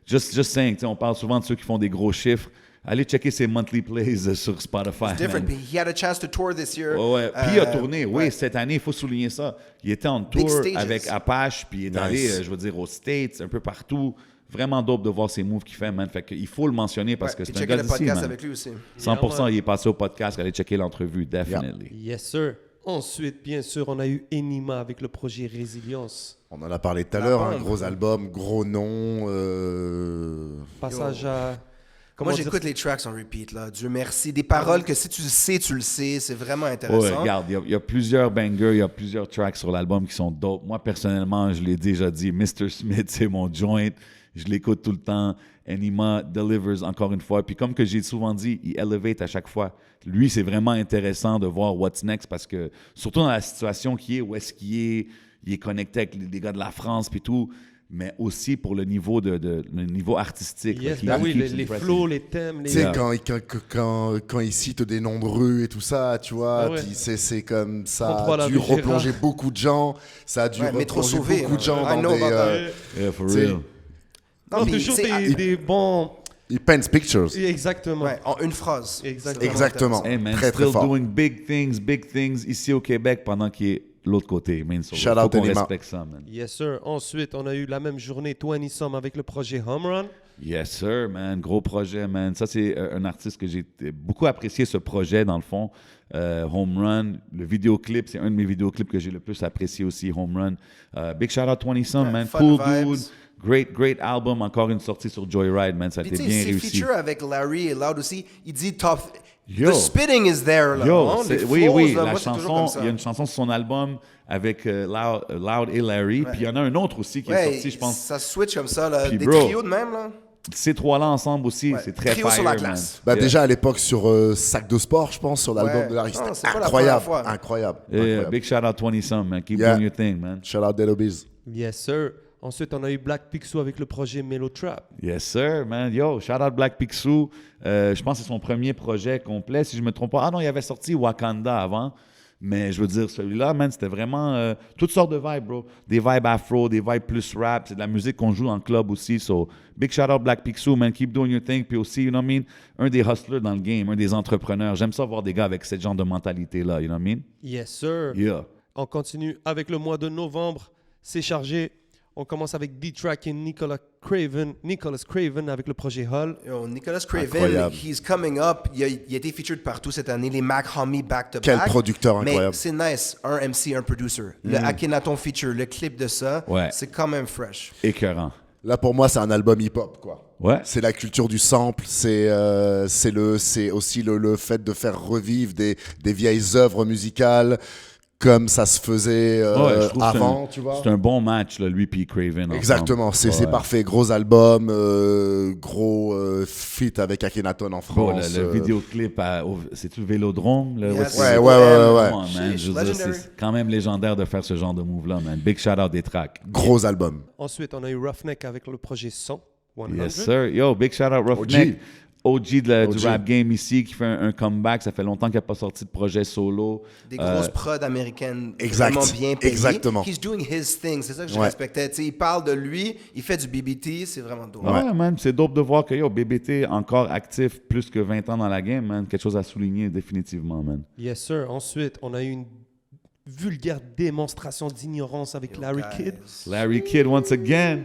just saying, tu sais, on parle souvent de ceux qui font des gros chiffres. Allez checker ses monthly plays sur Spotify. It's different. man. He had a chance to tour this year. Ouais. Puis il a tourné, oui, ouais. cette année, il faut souligner ça. Il était en Big tour stages. avec Apache, puis il est Nice. allé, je veux dire, aux States, un peu partout. vraiment dope de voir ses moves qu'il fait, man. Fait qu'il faut le mentionner parce que Puis c'est un checker gars le d'ici, podcast man. avec lui aussi. 100%, il est passé au podcast, allez checker l'entrevue, definitely. Yes, sir. Ensuite, bien sûr, on a eu Enima avec le projet Résilience. On en a parlé tout à La l'heure, un bombe. gros album, gros nom. Passage à... Moi, comment dire- j'écoute les tracks en repeat, là. Dieu merci. Des paroles que si tu le sais, tu le sais. C'est vraiment Ouais, intéressant. regarde, il y a plusieurs bangers, il y a plusieurs tracks sur l'album qui sont dope. Moi, personnellement, je l'ai déjà dit, Mr. Smith, c'est mon joint. Je l'écoute tout le temps. Enima delivers encore une fois. Puis comme que j'ai souvent dit, il elevate à chaque fois. Lui, c'est vraiment intéressant de voir what's next parce que, surtout dans la situation qu'il est, où est-ce qu'il est, il est connecté avec les gars de la France puis tout, mais aussi pour le niveau, le niveau artistique. Yes, Like, ben he oui, keeps les impressing. flows, les thèmes, les... Tu sais, Yeah. quand il cite des noms de rues et tout ça, tu vois, Ah ouais. puis c'est comme ça 33 a dû la rue Gérard. replonger beaucoup de gens, ça a dû Ouais, Métro replonger Sauvé, beaucoup de gens I dans know des... about that. Yeah, for C'est- real. Non, mais toujours c'est- des bons... il paints pictures. Exactement. Ouais, en une phrase. Exactement. C'est vraiment Exactement. intéressant. Hey man, Très, très still fort. doing big things ici au Québec pendant qu'il est de l'autre côté. Man, so Shout faut out qu'on Enima. respecte ça, man. Yes, sir. Ensuite, on a eu la même journée, 20 Some avec le projet Home Run. Yes, sir, man. Gros projet, man. Ça, c'est un artiste que j'ai beaucoup apprécié, ce projet, dans le fond. Home Run, le vidéoclip, c'est un de mes vidéoclips que j'ai le plus apprécié aussi, Home Run. Big shout out 20 Some, Ouais, man. fun Cool vibes. dude. Great album. Encore une sortie sur Joyride, man. Ça a Puis été tu sais, bien ses réussi. features avec Larry et Loud aussi, il dit top. Yo. The spitting is there, là. Yo, hein, c'est- les oui, flows, oui, là, la moi, c'est toujours chanson, comme ça. il y a une chanson sur son album avec Loud et Larry, puis il y en a un autre aussi qui est Ouais, sorti, je pense. ça switch comme ça, là. Puis, Des bro, trios de même, là. Ces trois-là ensemble aussi, Ouais, c'est très trio fire, sur la man. glace. Bah, Yeah. Déjà à l'époque sur Sac de Sport, je pense, sur l'album Ouais. de Larry, Non, c'est c'était pas la incroyable, première fois. incroyable. Yeah, incroyable. big shout out 20 Some, man. Keep Yeah. doing your thing, man. Shout out Dead Obies. Yes, sir. Ensuite, on a eu Black Picsou avec le projet Mellow Trap. Yes, sir, man. Yo, shout out Black Picsou. Je pense que c'est son premier projet complet, si je me trompe pas. Ah non, il avait sorti Wakanda avant. Mais je veux dire, celui-là, man, c'était vraiment toutes sortes de vibes, bro. Des vibes afro, des vibes plus rap. C'est de la musique qu'on joue en club aussi. So, big shout out Black Picsou, man. Keep doing your thing. Puis aussi, you know what I mean? Un des hustlers dans le game, un des entrepreneurs. J'aime ça voir des gars avec ce genre de mentalité-là, you know what I mean? Yes, sir. Yeah. On continue avec le mois de novembre. C'est chargé. On commence avec D-Track et Nicholas Craven avec le projet Hull. Yo, Nicholas Craven, Incroyable. he's coming up. Il a été featured partout cette année. Les Mac Homie back-to-back. Quel producteur incroyable. Mais c'est nice. Un MC, un producer. Le Akhenaton feature, le clip de ça, Ouais. c'est quand même fresh. Écœurant. Là, pour moi, c'est un album hip-hop, quoi. Ouais. C'est la culture du sample, c'est aussi le fait de faire revivre des vieilles œuvres musicales comme ça se faisait Ouais, je trouve que avant, tu vois. C'est un bon match, là, lui puis Craven. ensemble. Exactement, c'est Ouais. parfait. Gros album, gros feat avec Akhenaton en Bro, France. le vidéoclip, c'est-tu Vélodrome? Yes. Ouais. Come on, man. Sheesh, Je veux dire, legendary. c'est quand même légendaire de faire ce genre de move-là, man. Big shout-out des tracks. Gros album. Ensuite, on a eu Roughneck avec le projet 100. Yes, sir. Yo, big shout-out Roughneck. OG du OG. rap game ici, qui fait un comeback. Ça fait longtemps qu'il n'a pas sorti de projet solo. Des grosses prods américaines exact. vraiment bien payées. Exactement. He's doing his thing. C'est ça que je Ouais. respectais. Tu sais, il parle de lui, il fait du BBT, c'est vraiment dope. Ouais, man. C'est dope de voir que yo, BBT encore actif plus que 20 ans dans la game, man. Quelque chose à souligner définitivement, man. Yes, sir. Ensuite, on a eu une vulgaire démonstration d'ignorance avec Larry guys. Kidd. Larry Kidd, once again.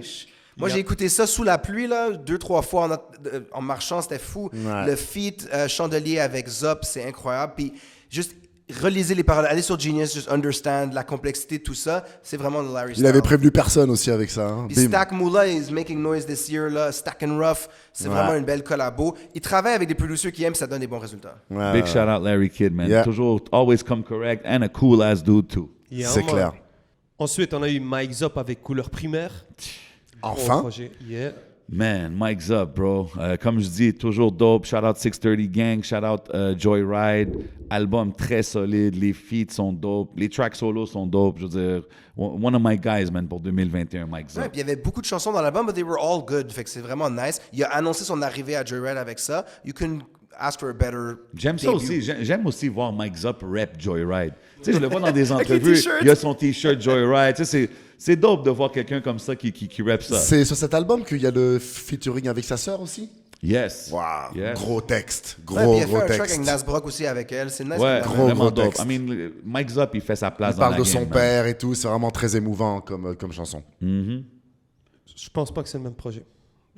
Moi, j'ai écouté ça sous la pluie, là, 2-3 fois en marchant, c'était fou. Ouais. Le feat Chandelier avec Zop, c'est incroyable. Puis juste relisez les paroles, allez sur Genius, just understand la complexité de tout ça. C'est vraiment le Larry Il style. avait prévenu personne aussi avec ça. Hein. Puis Bim. Stack Moolah is making noise this year, là. Stack and Rough, c'est Ouais. vraiment une belle collabo. Il travaille avec des producers qui aiment, ça donne des bons résultats. Ouais, Big ouais. shout-out Larry Kidd, man. Yeah. Toujours, always come correct and a cool ass dude, too. Yeah, C'est man. clair. Ensuite, on a eu Mike Zop avec Couleur Primaire. Gros Enfin. projet. Yeah. Man, Mike's up, bro. Comme je dis, toujours dope. Shout out 630 Gang, shout out Joyride. Album très solide. Les feats sont dope. Les tracks solos sont dope. Je veux dire, one of my guys, man, pour 2021, Mike's Ouais, up. puis il y avait beaucoup de chansons dans l'album, but they were all good. Fait que c'est vraiment nice. Il a annoncé son arrivée à Joyride avec ça. You can ask for a better J'aime ça debut. aussi. J'aime aussi voir Mike's up rap Joyride. Tu sais, je le vois dans des Avec les entrevues. t-shirts. Il a son t-shirt Joyride. Tu sais, c'est dope de voir quelqu'un comme ça qui rappe ça. C'est sur cet album qu'il y a le featuring avec sa sœur aussi. Yes. Waouh, Yes. gros texte, Ouais, puis gros il a fait un track texte. avec Nas Brock aussi avec elle. C'est nice. Ouais, qu'il gros, vraiment gros dope. texte. I mean, Mike's up, il fait sa place Il dans parle la de game, son man. père et tout, c'est vraiment très émouvant comme chanson. Je pense pas que c'est le même projet.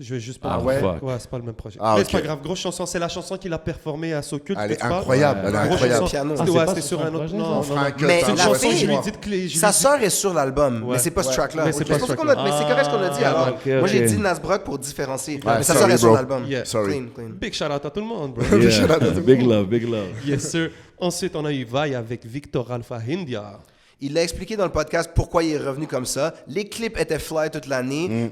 Je vais juste pas. Ah ouais? Ouais, c'est pas le même projet. Ah, Mais ok. c'est pas grave. Grosse chanson. C'est la chanson qu'il a performée à Socult. Elle que est tu parles. incroyable, elle est Grosse incroyable. chanson. Piano. C'était Ah, c'est ouais, pas c'était sur sur son un autre. projet, Non, On fera un cut, Mais hein, C'est une la ouais, chanson. fille- Je lui ai excuse-moi. dit que Sa sœur est sur l'album, Ouais. mais c'est pas ce Ouais. track-là. Mais c'est pas C'est ce pour ça qu'on track-là. a- mais c'est correct ce qu'on a dit. Ah, Alors, ok, moi j'ai ok. dit Nasbrock pour différencier. Ouais, mais sa sorry, sœur est sur bro. l'album. Yeah. Sorry. Clean, clean. Big shout out à tout le monde, bro. Yeah. Big love, big love. Yes, sir. Ensuite, on a eu Vaille avec Victor Alpha India. Il l'a expliqué dans le podcast pourquoi il est revenu comme ça. Les clips étaient fly toute l'année.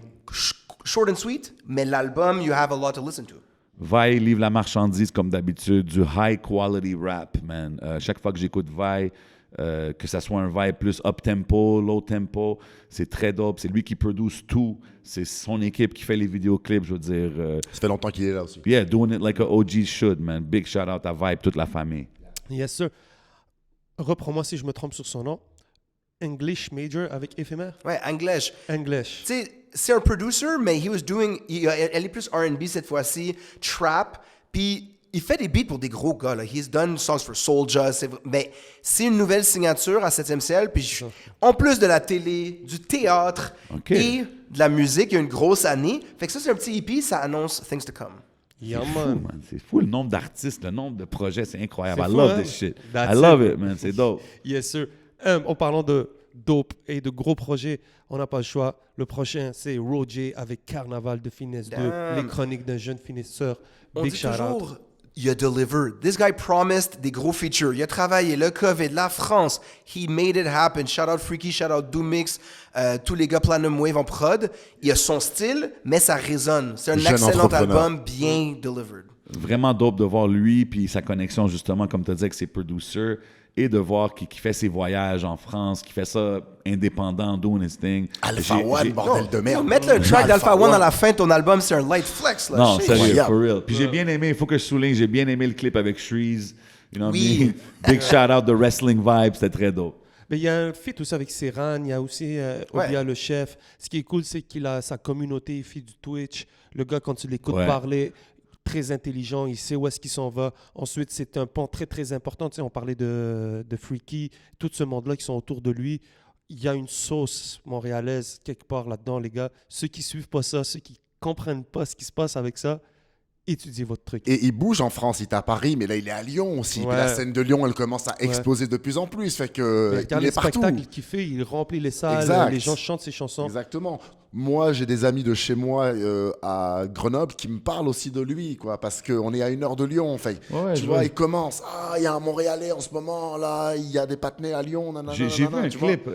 Short and sweet, mais l'album, you have a lot to listen to. Vi livre la marchandise comme d'habitude, du high quality rap, man. Chaque fois que j'écoute Vi, que ça soit un Vi plus up tempo, low tempo, c'est très dope. C'est lui qui produce tout. C'est son équipe qui fait les vidéoclips, je veux dire. Ça fait longtemps qu'il est là aussi. Yeah, doing it like a OG should, man. Big shout out à Vi, toute la famille. Yes, sir. Reprends-moi si je me trompe sur son nom. English Major avec éphémère. Ouais, English. English. Tu sais, c'est un producer, mais elle est plus R&B cette fois-ci, trap, puis il fait des beats pour des gros gars. Là. He's done songs for Soulja, mais c'est une nouvelle signature à 7e ciel, puis en plus de la télé, du théâtre Ok. et de la musique, il y a une grosse année. Fait que ça, c'est un petit EP, ça annonce Things to Come. Yeah, C'est fou, man. man. C'est fou le nombre d'artistes, le nombre de projets, c'est incroyable. C'est I fou, love hein? this shit. That's I love it. it, man. C'est dope. Yes, sir. En parlant de dope et de gros projets, on n'a pas le choix. Le prochain, c'est Roger avec Carnaval de Finesse 2, Damn. les chroniques d'un jeune finisseur. On Big dit shout out. toujours, il a delivered. This guy promised des gros features. Il a travaillé, le COVID, la France. He made it happen. Shout out Freaky, shout out Doomix, tous les gars Platinum Wave en prod. Il a son style, mais ça résonne. C'est un Jeune excellent entrepreneur. album, bien delivered. Vraiment dope de voir lui, puis sa connexion justement, comme tu as dit, avec ses producers, et de voir qu'il fait ses voyages en France, qu'il fait ça indépendant, doing his thing. Alpha J'ai- One, j'ai- bordel de merde. Mettre le track d'Alpha One à la fin de ton album, c'est un light flex. Là. Non, Shit. sérieux, Incroyable. for real. Puis j'ai bien aimé, il faut que je souligne, j'ai bien aimé le clip avec Shreeze. You know what I Oui. mean? Big shout out de Wrestling Vibe, c'était très dope. Mais il y a un feat aussi avec Serran, il y a aussi Obia le chef. Ce qui est cool, c'est qu'il a sa communauté, il fait du Twitch. Le gars, quand tu l'écoutes Ouais. parler, très intelligent, il sait où est-ce qu'il s'en va. Ensuite, c'est un pont très, très important. Tu sais, on parlait de Freaky, tout ce monde-là qui sont autour de lui. Il y a une sauce montréalaise quelque part là-dedans, les gars. Ceux qui suivent pas ça, ceux qui comprennent pas ce qui se passe avec ça, étudiez votre truc. Et il bouge en France, il est à Paris, mais là il est à Lyon aussi. Puis Ouais. la scène de Lyon, elle commence à exploser de plus en plus. Fait que Regarde il les est partout. spectacles qu'il fait, il remplit les salles, Exact. les gens chantent ses chansons. Exactement. Moi, j'ai des amis de chez moi à Grenoble qui me parlent aussi de lui, quoi, parce qu'on est à 1 heure de Lyon. Fait, Ouais, tu je vois, vois. il commence. Ah, il y a un Montréalais en ce moment, là, il y a des patinets à Lyon. Nanana, J'ai vu nanana, un tu vois. clip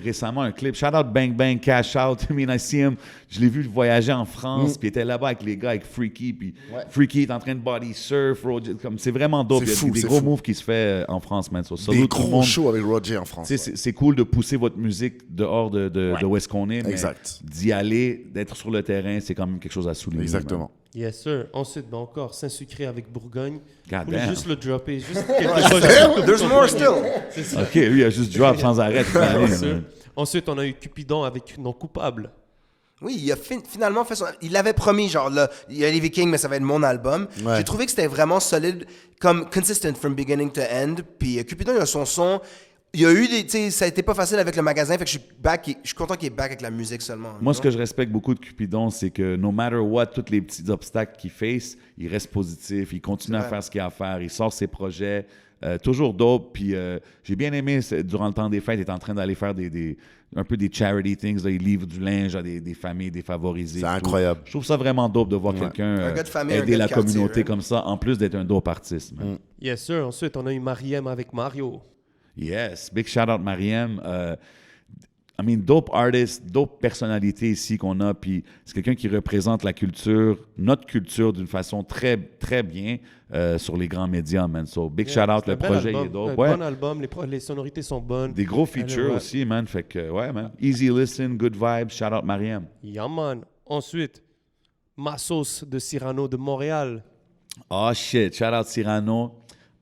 récemment, un clip. Shout out Bang Bang, Cash Out. I mean, I see him. Je l'ai vu voyager en France, puis il était là-bas avec les gars, avec Freaky, puis Ouais. Freaky est en train de body surf. Comme c'est vraiment dope. C'est Il y a fou, des c'est gros fou. moves qui se fait en France, man. So, Des salute tout le gros monde. shows avec Roger en France. Tu sais, ouais. c'est cool de pousser votre musique dehors de où est-ce qu'on est, mais Exact. d'y aller, d'être sur le terrain, c'est quand même quelque chose à souligner. Exactement. Yes, sir. Ensuite, ben encore, Saint-Sucré avec Bourgogne. God Je voulais damn. juste le dropper. Juste quelque chose. There's more still. C'est ça. Man. OK, lui, il a juste drop sans arrêt. toute l'année, Yes, sir. man. Ensuite, on a eu Cupidon avec Non Coupable. Oui, il a finalement fait son... Il avait promis, genre, là, il y a les Vikings, mais ça va être mon album. Ouais. J'ai trouvé que c'était vraiment solide, comme consistent from beginning to end. Puis Cupidon, il a son son. Il y a eu des... Tu sais, ça a été pas facile avec le magasin, fait que je suis content qu'il est back avec la musique seulement. Moi, ce que je respecte beaucoup de Cupidon, c'est que no matter what, tous les petits obstacles qu'il face, il reste positif, il continue à vrai. faire ce qu'il a à faire, il sort ses projets, toujours dope. Puis j'ai bien aimé, durant le temps des fêtes, il est en train d'aller faire un peu des charity things, là, il livre du linge à des familles défavorisées. C'est tout. incroyable. Je trouve ça vraiment dope de voir quelqu'un Un gars de famille, un aider gars de la quartier, communauté hein. comme ça, en plus d'être un dope artiste. man. Yes, sir. Ensuite, on a eu Mariem avec Mario. Yes, big shout out Mariem. I mean, dope artist, dope personnalité ici qu'on a, puis c'est quelqu'un qui représente la culture, notre culture d'une façon très, très bien sur les grands médias, man. So, big shout out, C'est un le bel projet album. est dope. Un Ouais. bon album, les sonorités sont bonnes. Des gros features Ouais. aussi, man. Fait que, ouais, man. Easy listen, good vibes, shout out Mariem. Yeah, man. Ensuite, Massos de Cyrano de Montréal. Oh shit, shout out Cyrano.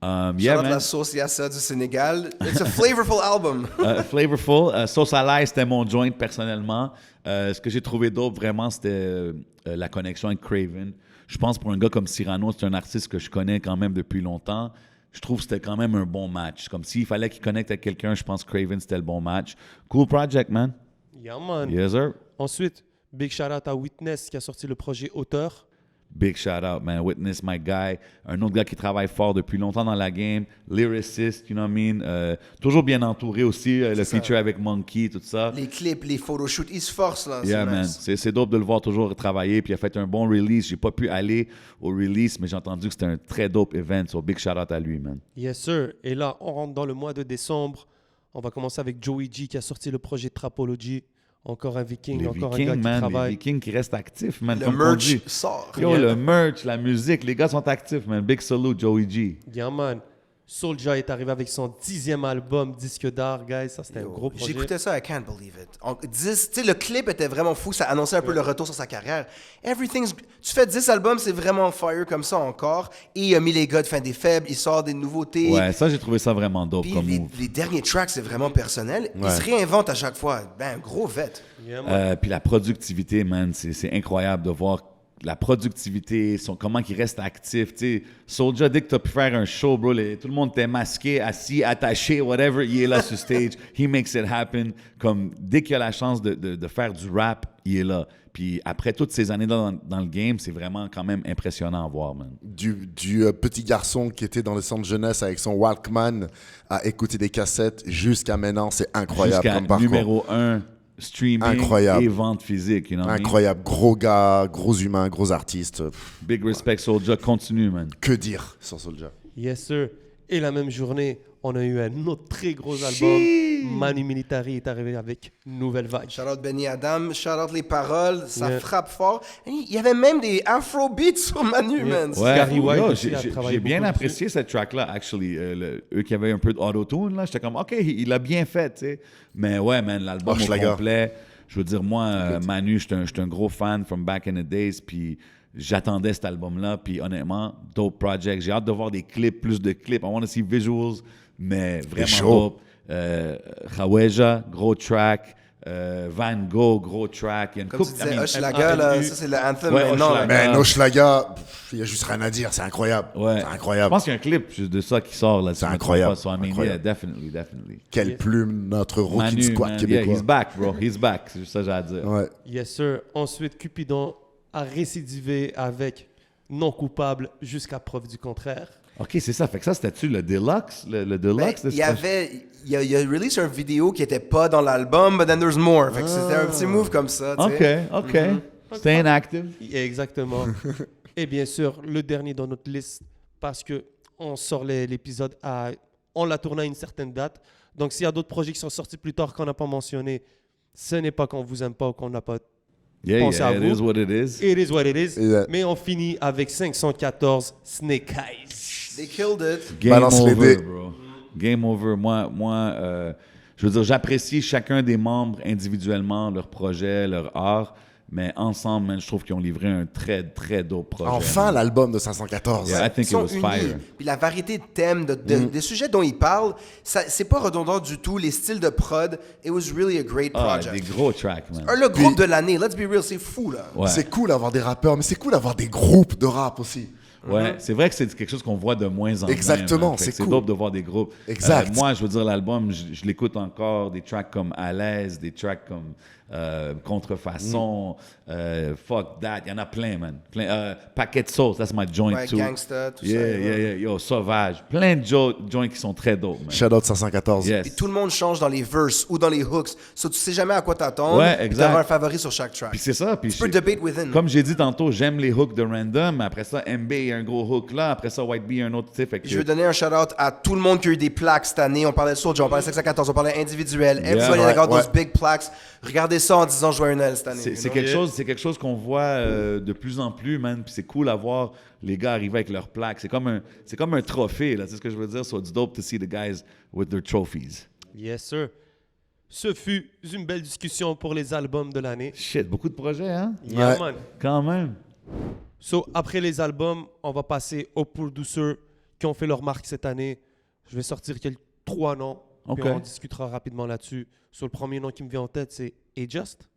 Shout Yeah, out man. la sauce Yassa du Sénégal. It's a flavorful album. Flavorful. Sauce à l'ail, c'était mon joint personnellement. Ce que j'ai trouvé dope, vraiment, c'était la connexion avec Craven. Je pense pour un gars comme Cyrano, c'est un artiste que je connais quand même depuis longtemps. Je trouve que c'était quand même un bon match. Comme s'il fallait qu'il connecte avec quelqu'un, je pense que Craven, c'était le bon match. Cool project, man. Yeah, man. Yes, sir. Ensuite, Big shout out à Witness qui a sorti le projet Auteur. Big shout out, man. Witness, my guy. Un autre gars qui travaille fort depuis longtemps dans la game. Lyricist, you know what I mean? Toujours bien entouré aussi. Le feature avec Monkey, tout ça. Les clips, les photoshoots, il se force là. Yeah, c'est man. nice. C'est dope de le voir toujours travailler. Puis il a fait un bon release. J'ai pas pu aller au release, mais j'ai entendu que c'était un très dope event. So big shout out à lui, man. Yes, sir. Et là, on rentre dans le mois de décembre. On va commencer avec Joey G qui a sorti le projet Trapology. Encore un Viking, Les encore Vikings, un gars qui man. Les travaille. Vikings qui restent actifs, man. Le comme on merch dit. sort. Yo, le merch, la musique, les gars sont actifs, man. Big salute, Joey G. Yeah, man. Soulja est arrivé avec son 10e album, disque d'art, guys. Ça, c'était un gros projet. J'écoutais ça, I can't believe it. Tu sais, le clip était vraiment fou, ça annonçait un peu le retour sur sa carrière. Tu fais 10 albums, c'est vraiment fire comme ça encore. Et il a mis les gars de fin des faibles, il sort des nouveautés. Ouais, ça, j'ai trouvé ça vraiment dope Puis comme move. les derniers tracks, c'est vraiment personnel. Il se réinvente à chaque fois. Ben, gros vet. Yeah, man. Puis la productivité, man, c'est incroyable de voir la productivité, comment il reste actif. Tu sais, Soulja, dès que tu as pu faire un show, bro, tout le monde était masqué, assis, attaché, whatever, il est là sur stage. He makes it happen. Comme dès qu'il a la chance de faire du rap, il est là. Puis après toutes ces années dans le game, c'est vraiment quand même impressionnant à voir, man. Du petit garçon qui était dans le centre jeunesse avec son Walkman à écouter des cassettes jusqu'à maintenant, c'est incroyable Jusqu'à comme parcours. numéro 1, streaming Incroyable. et vente physique, you know what I mean? Incroyable, gros gars, gros humain, gros artiste. Big respect, Soulja, continue, man. Que dire sur Soulja? Yes, sir. Et la même journée, on a eu un autre très gros album. Manu Militari est arrivé avec Nouvelle Vague. Shout out Benny Adam, shout out les paroles, ça Yeah. frappe fort. Et il y avait même des afrobeats sur Manu, man. Ouais, Gary White yo, aussi a travaillé j'ai bien beaucoup apprécié cette track-là, actually. Eux qui avaient un peu d'autotune, là, j'étais comme, OK, il a bien fait, tu sais. Mais ouais, man, l'album au Schlager. complet, je veux dire, moi, Manu, j'étais un gros fan from back in the days, puis j'attendais cet album-là, puis honnêtement, dope project. J'ai hâte de voir des clips, plus de clips. I want to see visuals, mais vraiment chaud. dope. Khaweja, gros track. Van Gogh, gros track. Il y a une Comme tu couple- disais, I mean, Hochelaga, là, ça c'est le anthem Ouais, maintenant. là. Hochelaga. Mais Noschlaga, il n'y a juste rien à dire, c'est incroyable. Ouais. C'est Je incroyable. pense qu'il y a un clip de ça qui sort là. C'est incroyable. So, I mean, Incroyable. yeah, definitely. Quelle plume notre Rockin' Manu, Squad man, québécois. yeah, he's back, bro. He's back. C'est juste ça que j'ai à dire. Ouais. Yes, sir. Ensuite, Cupidon a récidivé avec Non coupable jusqu'à preuve du contraire. OK, c'est ça. Fait que ça, c'était-tu le Deluxe? Le Ben, Deluxe de il ce y avait, il a release une vidéo qui était pas dans l'album, but then there's more. Fait que c'était un petit move comme ça, tu sais. OK. Staying active. Exactement. Et bien sûr, le dernier dans notre liste, parce que on sort l'épisode on l'a tourné à une certaine date. Donc, s'il y a d'autres projets qui sont sortis plus tard qu'on n'a pas mentionné, ce n'est pas qu'on vous aime pas ou qu'on n'a pas. Yeah, Pensez à it vous. is what it is. It is what it is. Yeah. Mais on finit avec 514 Snake Eyes. They killed it. Game Balance les over, dés. bro. Game over. Moi je veux dire, j'apprécie chacun des membres individuellement, leur projet, leur art, mais ensemble, man, je trouve qu'ils ont livré un très, très dope projet. Enfin, man. l'album de 514. Yeah, I Ils think it sont was unis. fire. Puis la variété de thèmes, des sujets dont ils parlent, c'est pas redondant du tout. Les styles de prod, it was really a great Ah, project. des gros tracks, man. Le groupe de l'année, let's be real, c'est fou là. Ouais. C'est cool d'avoir des rappeurs, mais c'est cool d'avoir des groupes de rap aussi. Ouais, c'est vrai que c'est quelque chose qu'on voit de moins en moins. Exactement, man. Fait que c'est c'est cool. dope de voir des groupes. Exact. Moi, je veux dire, l'album, je l'écoute encore, des tracks comme À l'aise, des tracks comme Contrefaçon, Fuck That, il y en a plein, man. Plein, Paquet de sauce, that's my joint Ouais, too. Gangsta, tout Yeah, ça. yeah, yo, Sauvage. Plein de joints qui sont très dope, man. Shout out 514. Yes. Puis tout le monde change dans les verses ou dans les hooks. So, tu sais jamais à quoi t'attendre. Ouais, puis exact. t'auras un favori sur chaque track. Puis c'est ça. Puis Tu peux debate within. Comme j'ai dit tantôt, j'aime les hooks de Random, mais après ça, MB, il y a un gros hook là. Après ça, White Bee, un autre, tu sais. Fait que Je veux donner un shout-out à tout le monde qui a eu des plaques cette année. On parlait de Soulja, on parlait de 514, on parlait individuel. Everybody Ouais, got those ouais. big plaques. Regardez ça en disant Joyeux Noël cette année. C'est you c'est know? quelque chose qu'on voit de plus en plus, man. Puis c'est cool à voir les gars arriver avec leurs plaques. C'est comme un trophée, là. C'est ce que je veux dire. So it's dope to see the guys with their trophies. Yes, sir. Ce fut une belle discussion pour les albums de l'année. Shit, beaucoup de projets, hein? Yeah, Ouais. man. Quand même. So, après les albums, on va passer aux producers qui ont fait leur marque cette année. Je vais sortir quelques 3 noms, Ok. puis on discutera rapidement là-dessus. Sur le premier nom qui me vient en tête, c'est A-Just.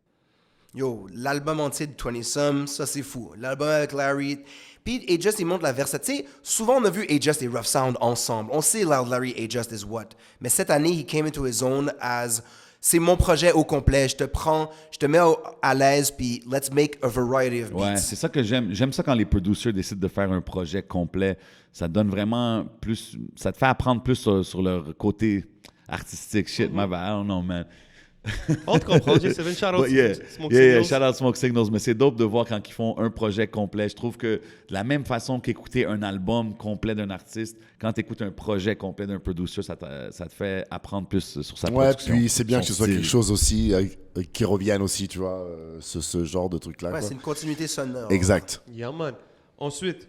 Yo, l'album entier de 20 Some, ça c'est fou. L'album avec Larry. Puis A-Just, il montre la versatilité. Souvent, on a vu A-Just et Rough Sound ensemble. On sait Loud Larry, A-Just is what. Mais cette année, he came into his own as c'est mon projet au complet. Je te mets à l'aise, puis let's make a variety of beats. Ouais, c'est ça que j'aime. J'aime ça quand les producers décident de faire un projet complet. Ça te donne vraiment plus... Ça te fait apprendre plus sur leur côté artistique. Shit, my bad. I don't know, man. On te comprend, J7, shout out But yeah, Smoke yeah, Signals. shout out Smoke Signals. Mais c'est dope de voir quand ils font un projet complet. Je trouve que de la même façon qu'écouter un album complet d'un artiste, quand tu écoutes un projet complet d'un producer, ça te fait apprendre plus sur sa Ouais, production. puis c'est bien que son ce soit style. quelque chose aussi qui revienne aussi, tu vois, ce genre de truc-là. Ouais, quoi. c'est une continuité sonore. Exact. Yeah, man. Ensuite,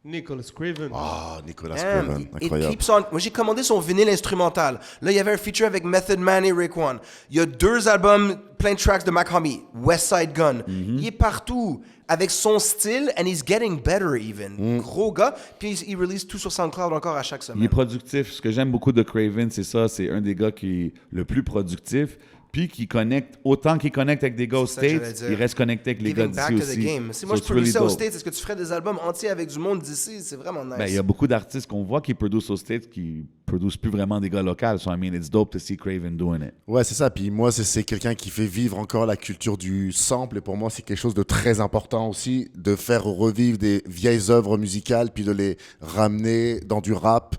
Nicholas Craven. Ah, Nicolas Damn, Craven, it incroyable. keeps on. Moi, j'ai commandé son vinyle instrumental. Là, il y avait un feature avec Method Man et Raekwon. Il y a 2 albums, plein de tracks de Mac Homie, West Side Gun. Il est partout avec son style, and he's getting better even. Gros gars. Puis il release tout sur SoundCloud encore à chaque Il est semaine. productif. Ce que j'aime beaucoup de Craven, c'est ça. C'est un des gars qui est le plus productif. Puis qui connecte, autant qu'il connecte avec des gars aux C'est ça que j'allais States, dire. il reste connecté avec les gars Giving back d'ici to the aussi. game. Si moi So je it's really produisais aux dope. States, est-ce que tu ferais des albums entiers avec du monde d'ici? C'est vraiment nice. Ben, il y a beaucoup d'artistes qu'on voit qui produisent aux States qui produisent plus vraiment des gars locaux. So I mean, it's dope to see Craven doing it. Ouais, c'est ça. Puis moi, c'est quelqu'un qui fait vivre encore la culture du sample. Et pour moi, c'est quelque chose de très important aussi, de faire revivre des vieilles œuvres musicales, puis de les ramener dans du rap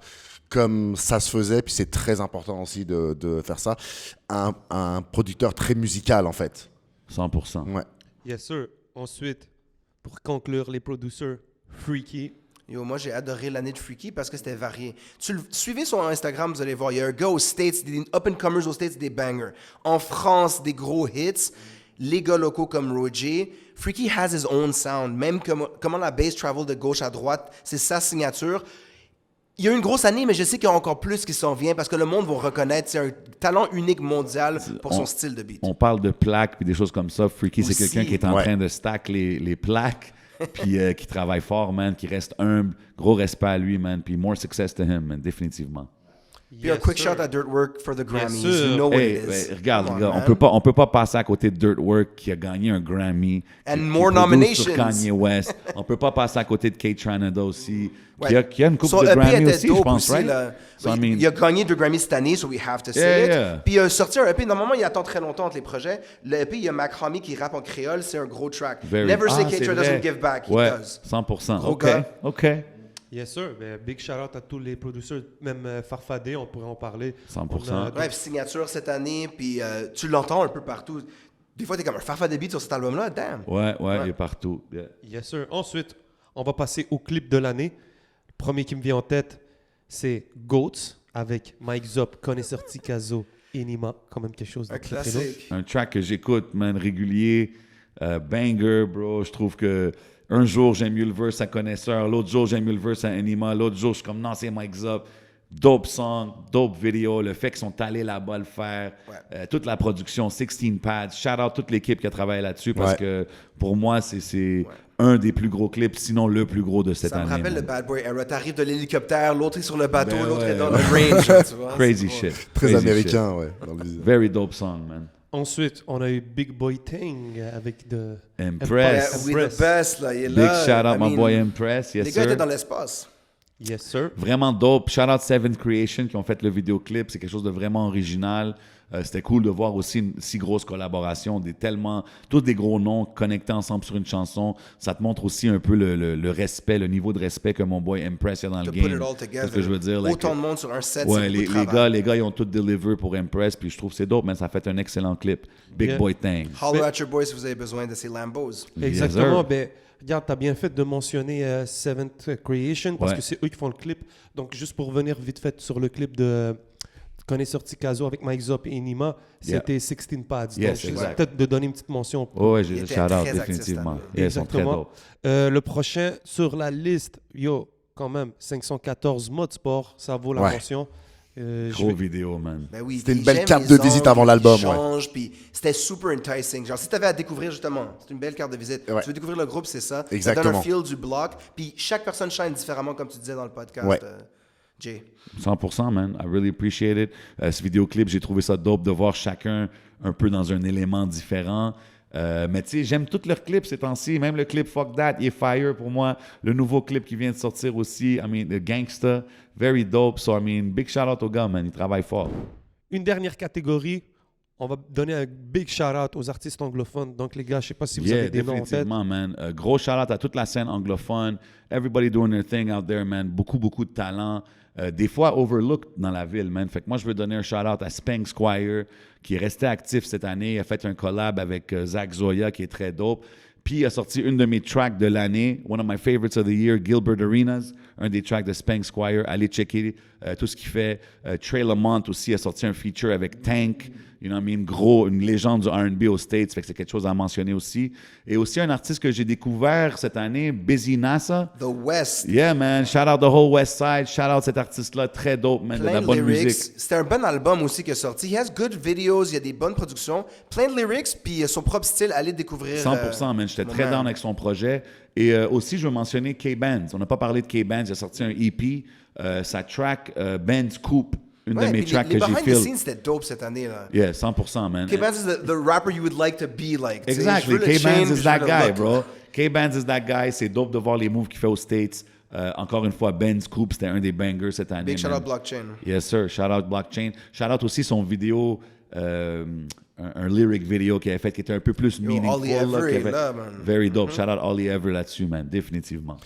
comme ça se faisait. Puis c'est très important aussi de faire ça. Un producteur très musical, en fait. 100%. Ouais. Yes, sir. Ensuite, pour conclure, les producers, Freaky. Yo, moi, j'ai adoré l'année de Freaky parce que c'était varié. Suivez son Instagram, vous allez voir. Il y a un gars aux States, des up-and-comers aux States, des bangers. En France, des gros hits. Les gars locaux comme Roger. Freaky has his own sound. Même comment la bass travel de gauche à droite, c'est sa signature. Il y a eu une grosse année, mais je sais qu'il y a encore plus qui s'en vient parce que le monde va reconnaître. C'est un talent unique mondial pour son style de beat. On parle de plaques puis des choses comme ça. Freaky, c'est Aussi. quelqu'un qui est en Ouais. train de stack les plaques puis qui travaille fort, man, qui reste humble. Gros respect à lui, man. Puis more success to him, man, définitivement. Puis un quick shout à Dirt Work for the Grammys. sûr. You know what Hey, it is. ben, regarde, Come on, regarde, man. on peut pas passer à côté de Dirt Work qui a gagné un Grammy. And qui more produit nominations. sur Kanye West. On peut pas passer à côté de Kate Tranada aussi, Ouais. qui a une couple Son de EP Grammy était aussi, je dope pense, aussi, right? là. So, I Oui, mean- il a gagné 2 Grammys cette année, so we have to say Yeah, it. yeah. Puis il a sorti un EP. Normalement, il attend très longtemps entre les projets. Le EP, il y a Mac Homie qui rappe en créole. C'est un gros track. Never say c'est Kate vrai. doesn't give back. He Ouais, does. 100%. Gros OK, gars. OK. Yes, sir. Ben, big shout out à tous les producers, même Farfadé, on pourrait en parler. 100%. On a- Bref, signature cette année. Puis tu l'entends un peu partout. Des fois, t'es comme un farfa de beat sur cet album-là. Damn. Ouais, il est partout. Yeah. Yes, sir. Ensuite, on va passer au clip de l'année. Le premier qui me vient en tête, c'est Goats avec Mike Zop, Connaisseur Tikazo et Nima. Quand même quelque chose de Un très, très lourd. classique. Un track que j'écoute, man, régulier. Banger, bro. Je trouve que un jour, j'aime mieux le verse à Connaisseur. L'autre jour, j'aime mieux le verse à Anima. L'autre jour, je suis comme, non, c'est Mike Zop. Dope song, dope vidéo. Le fait qu'ils sont allés là-bas le faire. Ouais. Toute la production, 16 pads. Shout out toute l'équipe qui a travaillé là-dessus parce Ouais. que pour moi, c'est un des plus gros clips, sinon le plus gros de cette Ça me année. rappelle le man. Bad Boy era. T'arrives de l'hélicoptère, l'autre est sur le bateau, Ben l'autre ouais, est dans ouais. le range. Tu vois, Crazy c'est drôle. shit. Très Crazy américain, ouais. dans le shit. visuel. Very dope song, man. Ensuite, on a eu Big Boy Tang avec de Impress. Yeah, we Impress. the best, là. Il est Big là. shout out I my mean, boy Impress. Yes, Les gars sir. étaient dans l'espace. Yes, sir. Vraiment dope. Shout out Seven Creation qui ont fait le vidéoclip. C'est quelque chose de vraiment original. C'était cool de voir aussi une si grosse collaboration, tous des gros noms connectés ensemble sur une chanson. Ça te montre aussi un peu le respect, le niveau de respect que mon boy Impress a dans To le put game. it all C'est together. ce que je veux dire. like, Autant de monde sur un set, ouais, c'est les beaucoup de travail. gars, ils ont tout deliver pour Impress, puis je trouve que c'est dope, mais ça fait un excellent clip. Big Yeah. Boy Tang. Holler at your boy si vous avez besoin de ces Lambos. Exactement. sir. Ben, regarde, tu as bien fait de mentionner Seventh Creation parce Ouais. que c'est eux qui font le clip. Donc, juste pour revenir vite fait sur le clip de Connaisseur Tikazo avec Mike Zop et Nima, Yeah. c'était 16 Pads. Yes, Donc, exact. peut-être de donner une petite mention. Oh, ouais, Il j'ai était shout out, très actif définitivement. cette année. Yeah, ils sont très Exactement. dope. Le prochain sur la liste, quand même, 514 mode sport, ça vaut la Ouais. mention. Je Gros vais- vidéo, man. Ben oui, C'était une les belle j'aime, carte les de visite angles, avant l'album, ils ouais. changent, puis c'était super enticing. Genre, si tu avais à découvrir, justement, c'est une belle carte de visite. Ouais. Tu veux découvrir le groupe, c'est ça. Ça donne Exactement. un feel du bloc, puis chaque personne shine différemment, comme tu disais dans le podcast, Ouais. Jay. 100%, man. I really appreciate it. Ce vidéoclip, j'ai trouvé ça dope de voir chacun un peu dans un élément différent. Mais tu sais, j'aime tous leurs clips ces temps-ci. Même le clip Fuck That, il est fire pour moi. Le nouveau clip qui vient de sortir aussi, I mean, The Gangsta, very dope. So, I mean, big shout out aux gars, man. Ils travaillent fort. Une dernière catégorie, On va donner un big shout-out aux artistes anglophones. Donc, les gars, je sais pas si vous Yeah, avez des noms en tête. définitivement, man. Gros shout-out à toute la scène anglophone. Everybody doing their thing out there, man. Beaucoup de talent. Des fois overlooked dans la ville, man. Fait que moi, je veux donner un shout-out à Spank Squire, qui est resté actif cette année. Il a fait un collab avec Zach Zoya, qui est très dope. Puis, il a sorti une de mes tracks de l'année, one of my favorites of the year, Gilbert Arenas, un des tracks de Spank Squire. Allez checker tout ce qu'il fait. Trey Lamont aussi a sorti un feature avec Tank, you know what I mean, gros, une légende du R&B aux States, fait que c'est quelque chose à mentionner aussi. Et aussi un artiste que j'ai découvert cette année, Busy NASA. The West. Yeah, man, shout out the whole West Side, shout out cet artiste-là, très dope, man, de Plein la de bonne lyrics. musique. C'était un bon album aussi qui est sorti. He has good videos, il y a des bonnes productions, plein de lyrics, puis son propre style, allez découvrir. 100%, man. J'étais très down avec son projet. Et aussi, je veux mentionner K-Benz. On n'a pas parlé de K-Benz. Il a sorti un EP. Sa track, Benz Coupe, une de mes tracks les que j'ai behind the feel. scenes, c'était dope cette année. Là. Yeah, 100%, man. K-Benz is the rapper you would like to be like. tu sais. Exactly. Je veux le chain, K-Benz is je that veux le guy, look, bro. là. K-Benz is that guy. C'est dope de voir les moves qu'il fait aux States. Encore une fois, Benz Coupe, c'était un des bangers cette année. Big shout man. out Blockchain. Yes, sir. Shout out Blockchain. Shout out aussi son vidéo, un lyric vidéo qu'il avait fait qui était un peu plus meaningful. Ollie Ever qui est avait- là, man. Very dope. Shout out Ollie Ever là-dessus, man. Définitivement.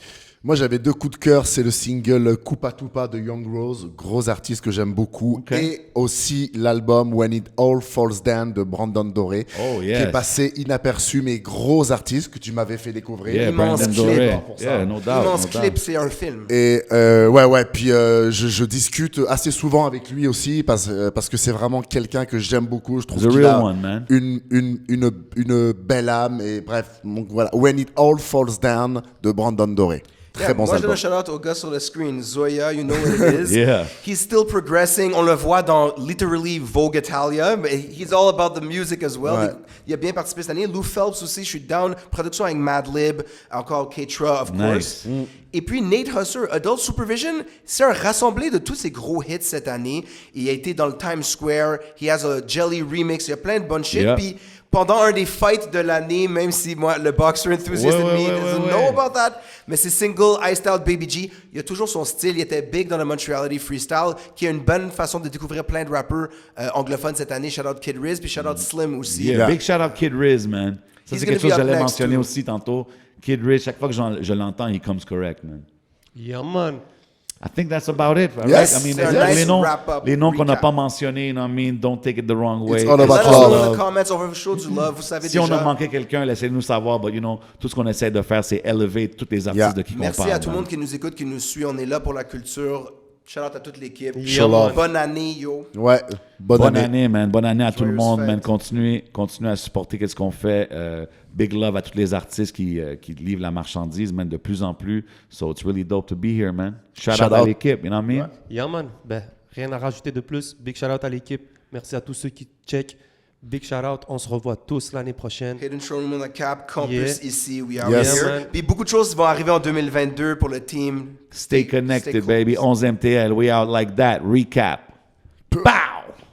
Moi, j'avais 2 coups de cœur. C'est le single Coupa Tupa de Young Rose, gros artiste que j'aime beaucoup. Ok. Et aussi l'album When It All Falls Down de Brandon Doré, Oh, qui yes. est passé inaperçu, mais gros artiste que tu m'avais fait découvrir. Yeah, Immense Brandon clip Doré. pour ça. Yeah, no doubt. Immense no doubt. clip, c'est un film. Et puis je discute assez souvent avec lui aussi parce que c'est vraiment quelqu'un que j'aime beaucoup. Je trouve The qu'il real a one, man. une belle âme et bref. Donc voilà, When It All Falls Down de Brandon Doré. Très bon moi, je donne album. un shout-out au gars sur le screen. Zoya, you know what it is. Yeah. He's still progressing. On le voit dans literally Vogue Italia. Mais he's all about the music as well. Ouais. Il a bien participé cette année. Lou Phelps aussi, je suis down. Production avec Madlib, encore Keitra, of course. Nice. Et puis Nate Husser, Adult Supervision, c'est un rassemblé de tous ces gros hits cette année. Il a été dans le Times Square. He has a Jelly remix. Il y a plein de bonnes shit. Yeah. Puis pendant un des fights de l'année, même si moi, le boxer enthusiast in me doesn't know about that, mais c'est single, Iced Out Baby G, il a toujours son style, il était big dans le Montreality Freestyle, qui est une bonne façon de découvrir plein de rappeurs anglophones cette année. Shout out Kid Riz, puis shout out Slim aussi. Yeah, Yeah. big shout out Kid Riz, man. Ça, He's c'est gonna quelque chose be que up j'allais next, mentionner too. aussi tantôt. Kid Riz, chaque fois que je l'entends, he comes correct, man. Yeah, man. I think that's about it, right? Yes. I mean, C'est un nice les wrap-up, noms qu'on n'a recap. pas mentionnés, you know what I mean? Don't take it the wrong way. It's all about Let us love. know in the comments, on veut show du love, vous savez Si on déjà. a manqué quelqu'un, laissez-nous savoir. But, you know, tout ce qu'on essaie de faire, c'est élever tous les artistes Yeah. de qui on Merci parle. à tout le man. monde qui nous écoute, qui nous suit, on est là pour la culture. Shout out à toute l'équipe. Yeah, man. Bonne année, yo. Ouais, bonne Bonne année. année, man. Bonne année à tout le Joyeuse monde, fête. man. Continuez à supporter qu'est-ce qu'on fait. Big love à tous les artistes qui livrent la marchandise, man, de plus en plus. So it's really dope to be here, man. Shout out à out. l'équipe, you know what I mean? Yeah, man. Ben, rien à rajouter de plus. Big shout out à l'équipe. Merci à tous ceux qui check. Big shout out. On se revoit tous l'année prochaine. Hidden Showroom on the Cap, Campus Yeah. ici, we are Yes. here. Yeah, man. Puis beaucoup de choses vont arriver en 2022 pour le team. Stay connected, cool. baby. 11 MTL. We out like that. Recap. Pow!